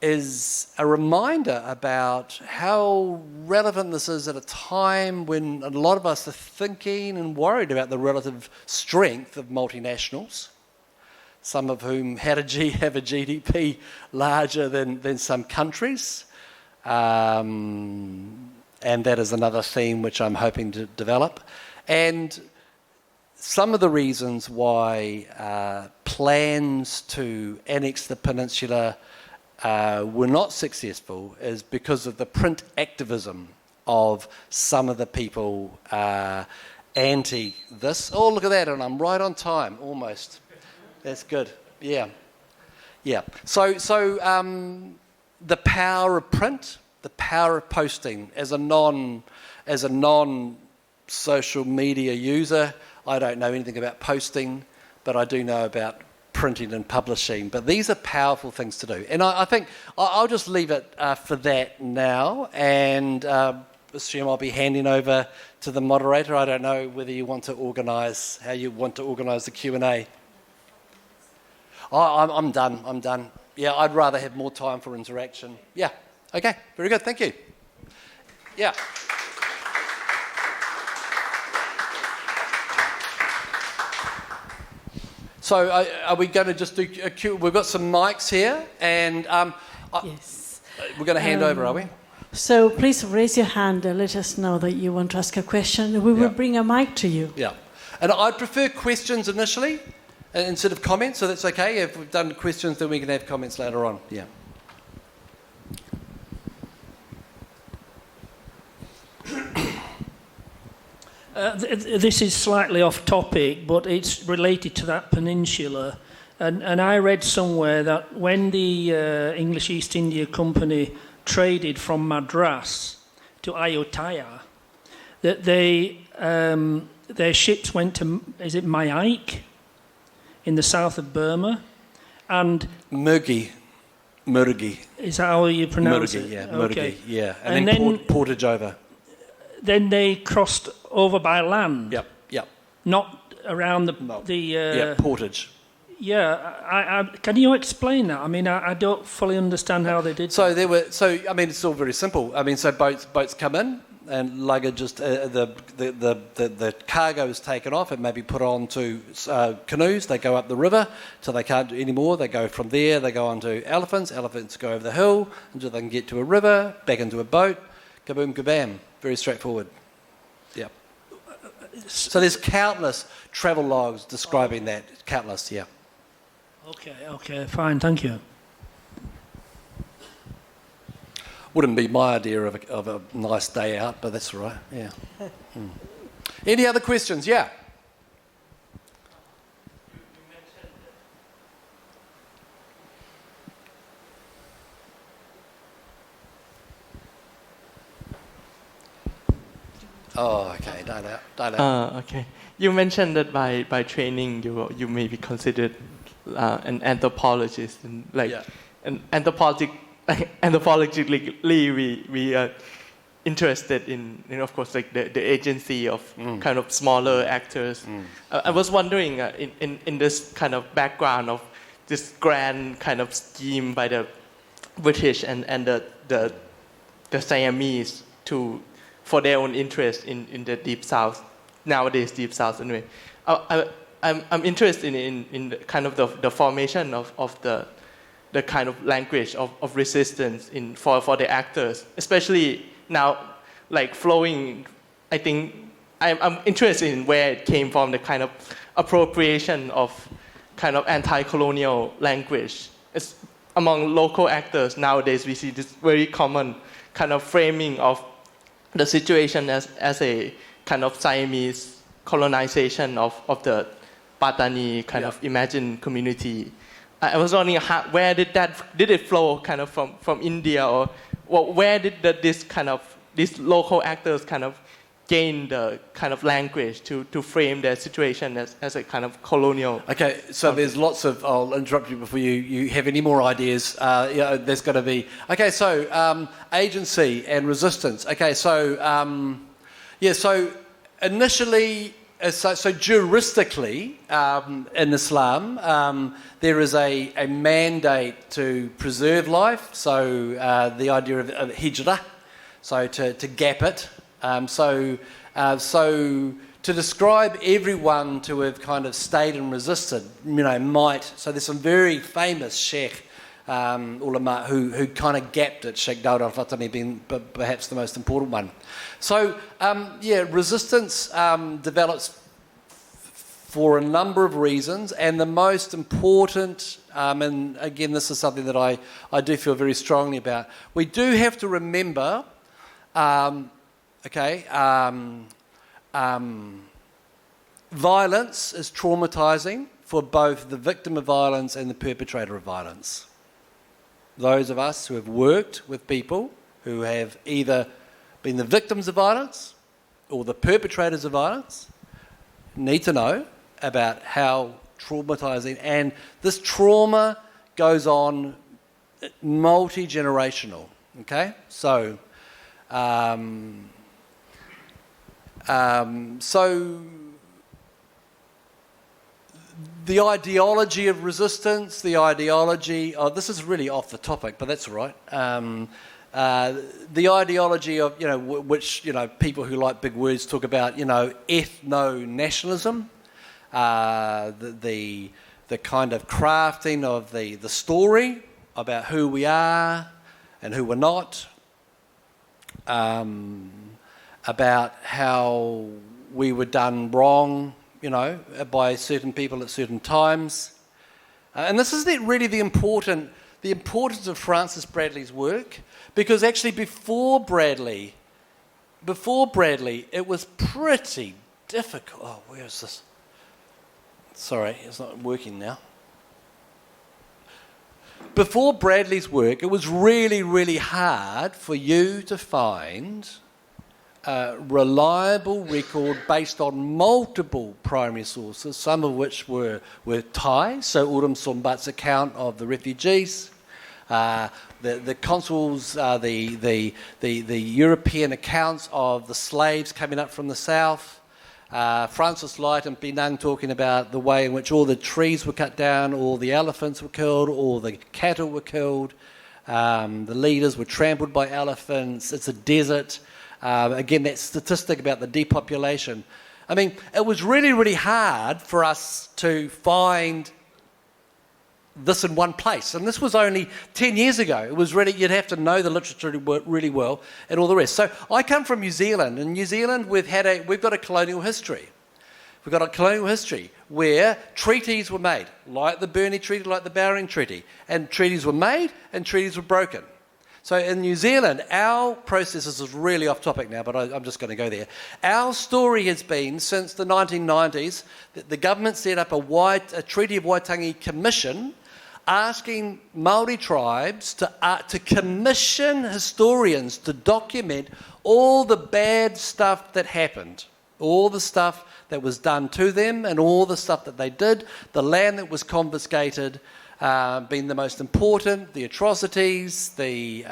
is a reminder about how relevant this is at a time when a lot of us are thinking and worried about the relative strength of multinationals, some of whom have a GDP larger than some countries. And that is another theme which I'm hoping to develop. And some of the reasons why plans to annex the peninsula were not successful is because of the print activism of some of the people anti this. Oh, look at that, and I'm right on time, almost. That's good. Yeah. So the power of print, the power of posting. As a non-social media user, I don't know anything about posting, but I do know about printing and publishing. But these are powerful things to do. And I think I'll just leave it for that now. And assume I'll be handing over to the moderator. I don't know whether you want to organise, how you want to organise the Q&A. I'm done. Yeah, I'd rather have more time for interaction. Yeah, okay, very good, thank you. Yeah. So are we going to just do a Q? We've got some mics here, and Yes. We're going to hand over, are we? So please raise your hand and let us know that you want to ask a question. We will bring a mic to you. Yeah. And I'd prefer questions initially instead of comments, so that's okay. If we've done questions, then we can have comments later on. Yeah. This is slightly off topic, but it's related to that peninsula. And I read somewhere that when the English East India Company traded from Madras to Ayutthaya, that their ships went to, is it Mayaik, in the south of Burma, and Murgi. Is that how you pronounce it? Yeah, okay. Murgi, yeah. And then portage over. Then they crossed over by land. Yep. Not around portage. Yeah, can you explain that? I mean, I don't fully understand how they did. So it's all very simple. I mean, so boats come in, and luggage just the cargo is taken off and maybe put onto canoes. They go up the river till they can't do any more. They go from there. They go onto elephants. Elephants go over the hill until they can get to a river, back into a boat. Kaboom, kabam. Very straightforward. Yeah. So there's countless travel logs describing that. Countless, yeah. Okay, fine, thank you. Wouldn't be my idea of a nice day out, but that's all right, yeah. Any other questions? Yeah. Oh, okay, dial out. Okay. You mentioned that by training you may be considered an anthropologist, and and anthropologically we are interested in of course like the agency of kind of smaller actors. I was wondering in this kind of background of this grand kind of scheme by the British and the Siamese for their own interest in the Deep South, nowadays Deep South anyway. I'm interested in the kind of the formation of the kind of language of resistance for the actors, especially now like flowing. I think I'm interested in where it came from, the kind of appropriation of kind of anti-colonial language. It's among local actors nowadays we see this very common kind of framing of the situation as a kind of Siamese colonization of the Patani kind of imagined community. I was wondering where did it flow kind of from India, or where did these local actors kind of gain the kind of language to frame their situation as a kind of colonial? Okay, so there's lots of, I'll interrupt you before you have any more ideas. There's got to be, okay, so agency and resistance. Okay, so, so initially, so juristically in Islam, there is a mandate to preserve life, so the idea of hijrah, so to gap it. So to describe everyone to have kind of stayed and resisted, so there's some very famous sheikh ulama who kind of gapped it, Sheikh Dawud al-Fatani being perhaps the most important one. So resistance develops for a number of reasons, and the most important, and again this is something that I do feel very strongly about, we do have to remember violence is traumatizing for both the victim of violence and the perpetrator of violence. Those of us who have worked with people who have either been the victims of violence or the perpetrators of violence need to know about how traumatizing, and this trauma goes on multi-generational, okay? So, the ideology of resistance, the ideology, this is really off the topic, but that's all right. The ideology of, which, people who like big words talk about, ethno-nationalism, the kind of crafting of the story about who we are and who we're not, about how we were done wrong, by certain people at certain times. And this is really the importance of Francis Bradley's work, because actually before Bradley, it was pretty difficult. Oh, where is this? Sorry, it's not working now. Before Bradley's work, it was really, really hard for you to find a reliable record based on multiple primary sources, some of which were Thai, so Urum Sombat's account of the refugees, the consuls, the European accounts of the slaves coming up from the south, Francis Light and Penang talking about the way in which all the trees were cut down, all the elephants were killed, all the cattle were killed, the leaders were trampled by elephants, it's a desert. Again, that statistic about the depopulation. I mean, it was really, really hard for us to find this in one place. And this was only 10 years ago. It was really, you'd have to know the literature really well and all the rest. So I come from New Zealand. In New Zealand, we've got a colonial history. We've got a colonial history where treaties were made, like the Burney Treaty, like the Bowring Treaty. And treaties were made and treaties were broken. So in New Zealand, our process, this is really off topic now, but I'm just going to go there. Our story has been, since the 1990s, that the government set up a Treaty of Waitangi Commission asking Māori tribes to commission historians to document all the bad stuff that happened, all the stuff that was done to them and all the stuff that they did, the land that was confiscated, being the most important, the atrocities, the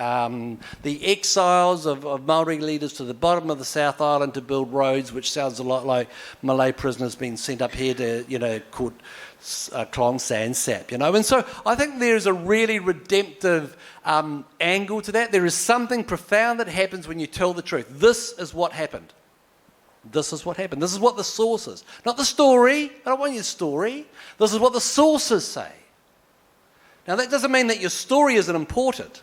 exiles of Māori leaders to the bottom of the South Island to build roads, which sounds a lot like Malay prisoners being sent up here to, called Klong San Sap, And so I think there is a really redemptive angle to that. There is something profound that happens when you tell the truth. This is what happened. This is what happened. This is what the sources, not the story. I don't want your story. This is what the sources say. Now, that doesn't mean that your story isn't important.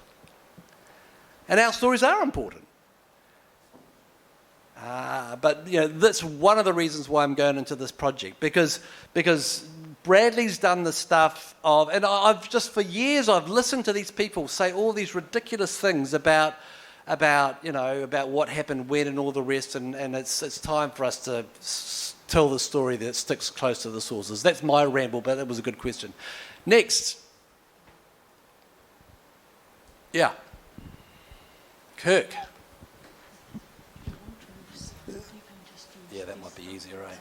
And our stories are important. But that's one of the reasons why I'm going into this project, because Bradley's done the stuff of, and I've just for years I've listened to these people say all these ridiculous things about what happened when and all the rest, and it's time for us to tell the story that sticks close to the sources. That's my ramble, but that was a good question. Next. Yeah. Kirk. Yeah, that might be easier, right?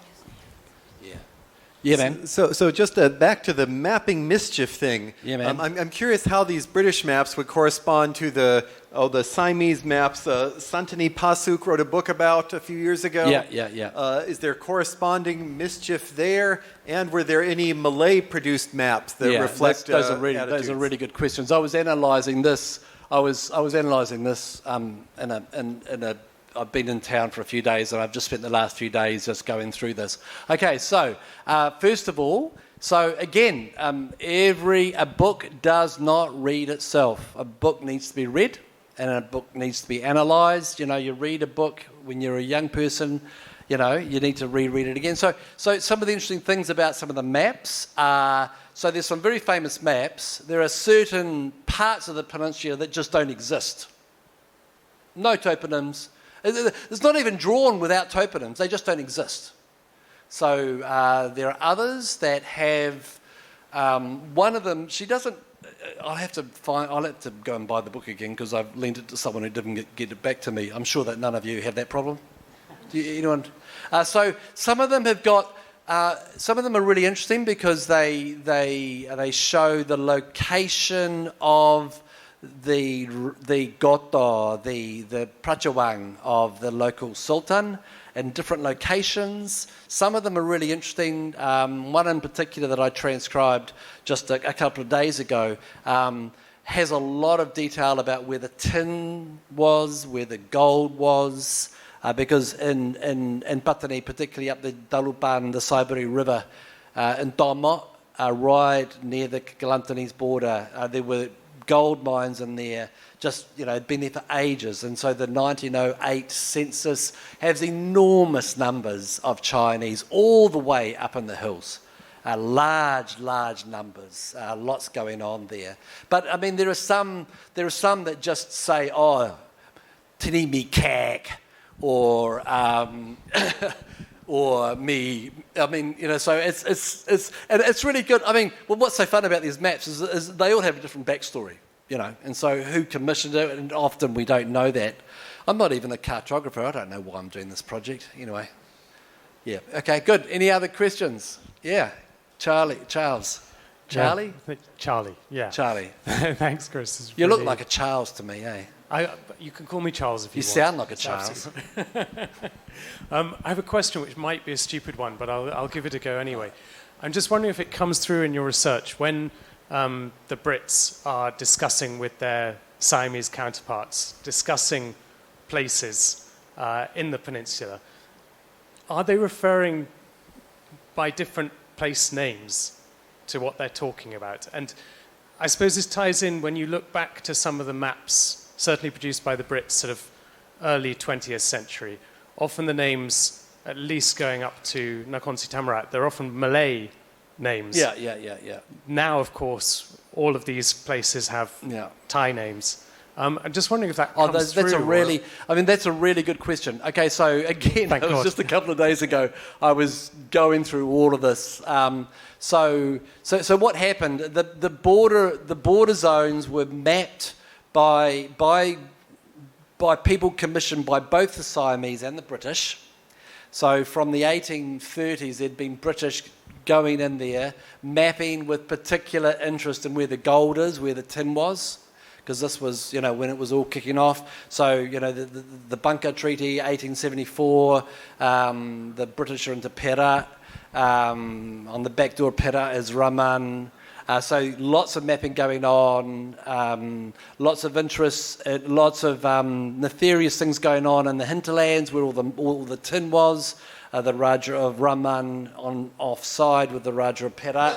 Yeah. Yeah, man. So just back to the mapping mischief thing. Yeah, man. I'm curious how these British maps would correspond to the Siamese maps. Santani Pasuk wrote a book about a few years ago. Yeah. Is there corresponding mischief there? And were there any Malay-produced maps that reflect those are really good questions. I was analysing this. I've been in town for a few days, and I've just spent the last few days just going through this. Okay, so first of all, again, a book does not read itself. A book needs to be read, and a book needs to be analysed. You read a book when you're a young person. You need to reread it again. So some of the interesting things about some of the maps are, so there's some very famous maps. There are certain parts of the peninsula that just don't exist. No toponyms. It's not even drawn without toponyms. They just don't exist. So there are others that have, one of them, she doesn't, I'll have to go and buy the book again because I've lent it to someone who didn't get it back to me. I'm sure that none of you have that problem. Anyone? So some of them have got, some of them are really interesting because they show the location of the goto, the prachawang of the local sultan in different locations. Some of them are really interesting. One in particular that I transcribed just a couple of days ago has a lot of detail about where the tin was, where the gold was, because in Patani, particularly up the Dalupan, the Saiburi River, in Domot, right near the Kelantanese border, there were gold mines in there, just, been there for ages. And so the 1908 census has enormous numbers of Chinese all the way up in the hills. Large numbers, lots going on there. But I mean, there are some that just say, oh, Tinimi Kak, or or me. I mean, so it's really good. I mean, well, what's so fun about these maps is they all have a different backstory, and so who commissioned it, and often we don't know that. I'm not even a cartographer. I don't know why I'm doing this project. Anyway, yeah. Okay, good. Any other questions? Yeah, Charles. Charlie? Yeah, Charlie, yeah. Charlie. Thanks, Chris. You look like a Charles to me, eh? You can call me Charles if you want. You sound like a Charles. I have a question which might be a stupid one, but I'll give it a go anyway. I'm just wondering if it comes through in your research when the Brits are discussing with their Siamese counterparts, discussing places in the peninsula, are they referring by different place names to what they're talking about? And I suppose this ties in when you look back to some of the maps, certainly produced by the Brits, sort of early 20th century. Often the names, at least going up to Nakhon Si Thammarat, they're often Malay names. Yeah. Now, of course, all of these places have Thai names. I'm just wondering if that comes through. That's a really good question. Okay, so again, it was just a couple of days ago, I was going through all of this. So what happened? The border zones were mapped by people commissioned by both the Siamese and the British. So from the 1830s, there'd been British going in there, mapping with particular interest in where the gold is, where the tin was, because this was, when it was all kicking off. So, the Bunker Treaty, 1874, the British are into Perak. On the back door of Perak is Raman. So lots of mapping going on, lots of interest, lots of nefarious things going on in the hinterlands where all the tin was. The Raja of Raman on offside with the Raja of Perak.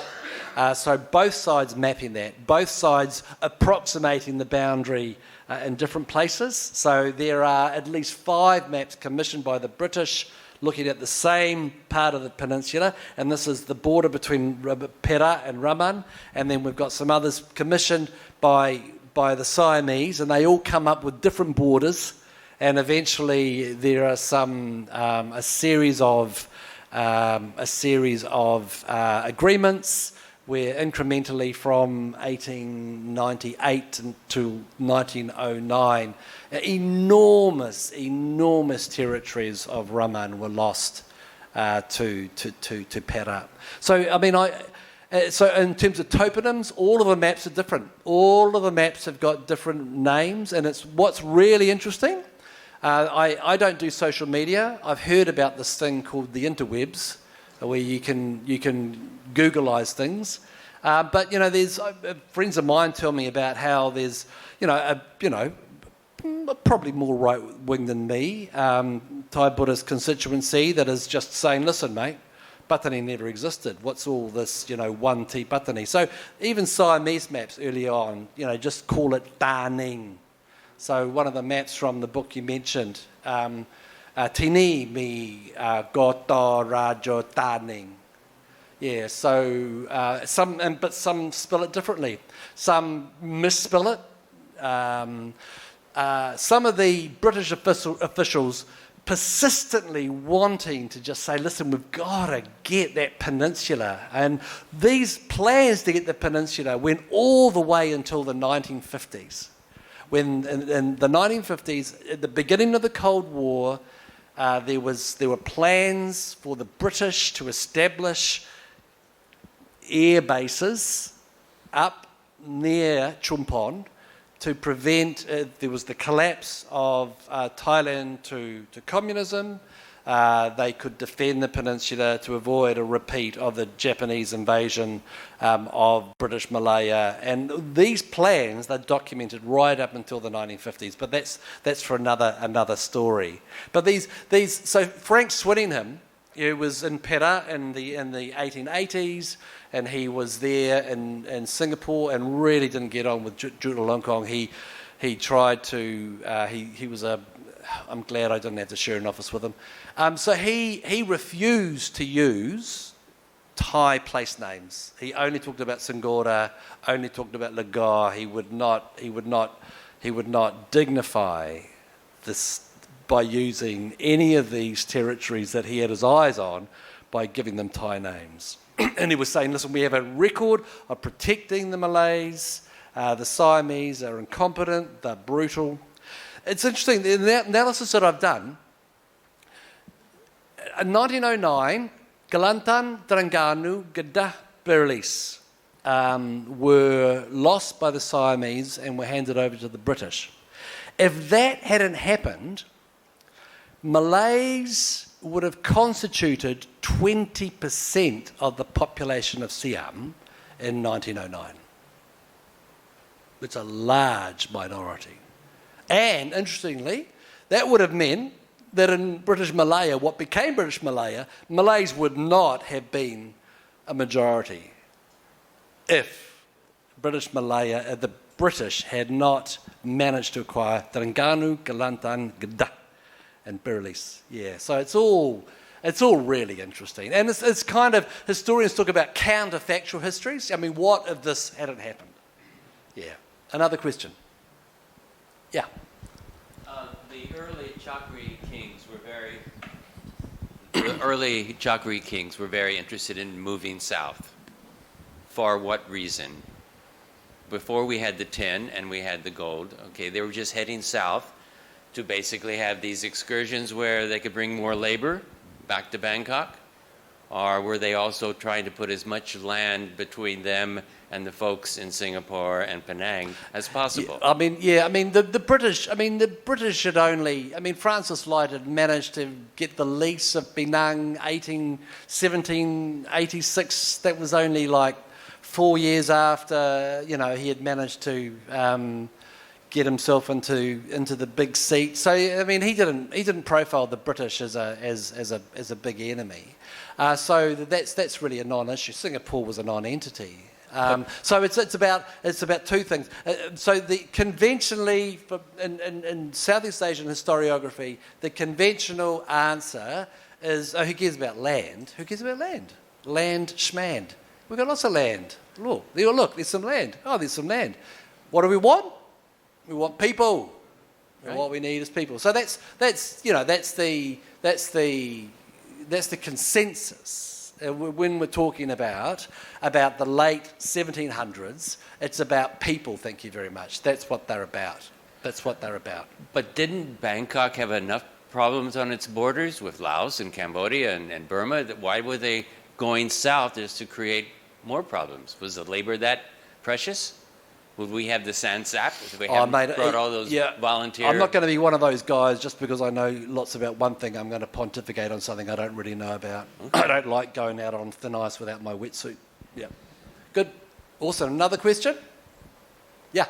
So both sides mapping that, both sides approximating the boundary in different places. So there are at least 5 maps commissioned by the British looking at the same part of the peninsula, and this is the border between Perak and Raman, and then we've got some others commissioned by the Siamese, and they all come up with different borders, and eventually there are some a series of agreements where incrementally from 1898 to 1909, enormous territories of Raman were lost to Perak. So, I mean, so in terms of toponyms, all of the maps are different. All of the maps have got different names, and it's what's really interesting. I don't do social media. I've heard about this thing called the interwebs, where you can Googleize things. But there's friends of mine tell me about how there's probably more right wing than me, Thai Buddhist constituency that is just saying, listen, mate, Patani never existed. What's all this, one T Patani? So even Siamese maps early on, just call it Daning. So one of the maps from the book you mentioned, Tini mi goto rajo Daning. Yeah, so but some spell it differently. Some misspell it. Some of the British officials persistently wanting to just say, listen, we've got to get that peninsula. And these plans to get the peninsula went all the way until the 1950s. When in the 1950s, at the beginning of the Cold War, there were plans for the British to establish air bases up near Chumpon to prevent, there was the collapse of Thailand to communism. They could defend the peninsula to avoid a repeat of the Japanese invasion of British Malaya. And these plans, they're documented right up until the 1950s, but that's for another story. But so Frank Swinningham, who was in Perak in the 1880s, and he was there in Singapore and really didn't get on with Chulalongkorn. He tried to, he was I'm glad I didn't have to share an office with him. So he refused to use Thai place names. He only talked about Singora, only talked about Lagar. He would not dignify this by using any of these territories that he had his eyes on by giving them Thai names. And he was saying, listen, we have a record of protecting the Malays. The Siamese are incompetent, they're brutal. It's interesting, the analysis that I've done, in 1909, Kelantan, Terengganu, Kedah, Perak were lost by the Siamese and were handed over to the British. If that hadn't happened, Malays would have constituted 20% of the population of Siam in 1909. It's a large minority. And interestingly, that would have meant that in British Malaya, what became British Malaya, Malays would not have been a majority if British Malaya, the British had not managed to acquire Terengganu, Kelantan, Kedah, and Perak. Yeah, so it's all really interesting. And it's kind of, historians talk about counterfactual histories. I mean, what if this hadn't happened? Yeah. Another question. Yeah. The early Chakri kings were very interested in moving south. For what reason? Before we had the tin and we had the gold, okay, they were just heading south to basically have these excursions where they could bring more labor back to Bangkok? Or were they also trying to put as much land between them and the folks in Singapore and Penang as possible? The British had only, Francis Light had managed to get the lease of Penang 1786. That was only like 4 years after, he had managed to get himself into the big seat. So he didn't profile the British as a big enemy. So that's really a non-issue. Singapore was a non-entity. So it's about two things. So conventionally in Southeast Asian historiography, the conventional answer is, who cares about land? Who cares about land? Land schmand. We've got lots of land. Look, there's some land. Oh, there's some land. What do we want? We want people. Right. What we need is people. So that's the consensus when we're talking about the late 1700s. It's about people. Thank you very much. That's what they're about. But didn't Bangkok have enough problems on its borders with Laos and Cambodia and Burma? Why were they going south just to create more problems? Was the labor that precious? Would we have the Sansap if we hadn't brought all those volunteers? I'm not going to be one of those guys just because I know lots about one thing. I'm going to pontificate on something I don't really know about. Okay. I don't like going out on thin ice without my wetsuit. Yeah. Good. Awesome. Another question? Yeah.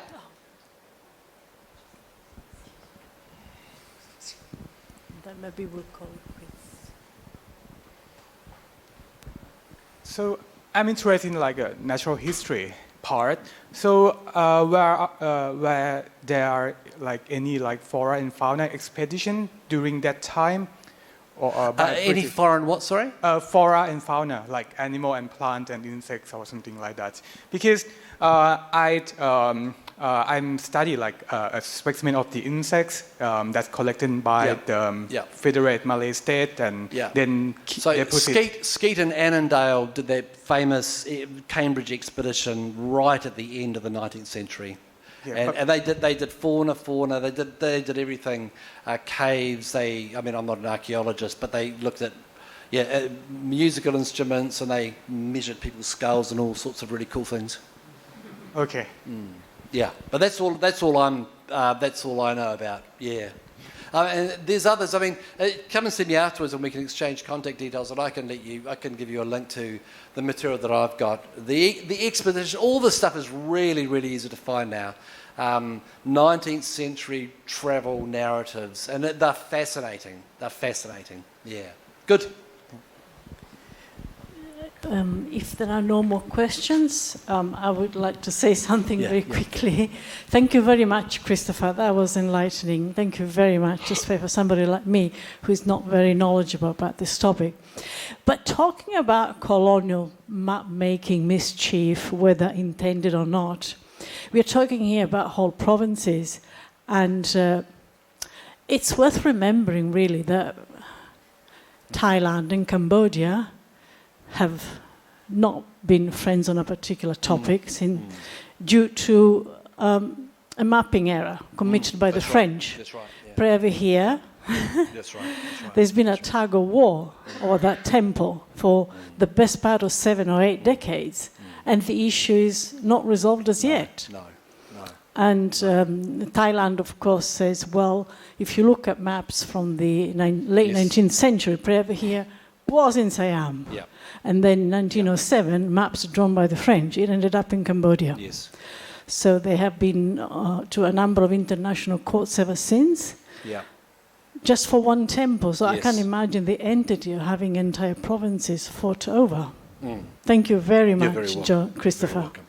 Then maybe we'll call Chris. So I'm interested in a natural history part. So where there are any flora and fauna expedition during that time, or by Any British- foreign what, sorry? flora and fauna, like animal and plant and insects or something like that. Because I'm studying like a specimen of the insects that's collected by the Federate Malay state, and then So they put it. Skeet and Annandale did that famous Cambridge expedition right at the end of the 19th century. Yeah, And they did fauna, they did everything, caves, I mean, I'm not an archaeologist, but they looked at musical instruments, and they measured people's skulls and all sorts of really cool things. Okay. Yeah, but that's all I know about. Yeah, and there's others. I mean, come and see me afterwards, and we can exchange contact details, and I can give you a link to the material that I've got. The expedition, all this stuff is really, really easy to find now. 19th century travel narratives, and they're fascinating. Yeah, good. If there are no more questions, I would like to say something very quickly. Thank you very much, Christopher. That was enlightening. Thank you very much, especially for somebody like me who is not very knowledgeable about this topic. But talking about colonial map-making mischief, whether intended or not, we are talking here about whole provinces, and it's worth remembering, really, that Thailand and Cambodia have not been friends on a particular topic due to a mapping error committed by the French. That's right. Yeah. Prever here, That's right. there's been a tug of war over that temple for the best part of 7 or 8 decades, and the issue is not resolved as yet. No. And Thailand, of course, says, well, if you look at maps from the late 19th century, Prever here was in Siam. Yeah. And then in 1907, maps drawn by the French, it ended up in Cambodia. Yes. So they have been to a number of international courts ever since, just for one temple. So I can't imagine the entity of having entire provinces fought over. Thank you very much, You're very welcome. Christopher. Very welcome.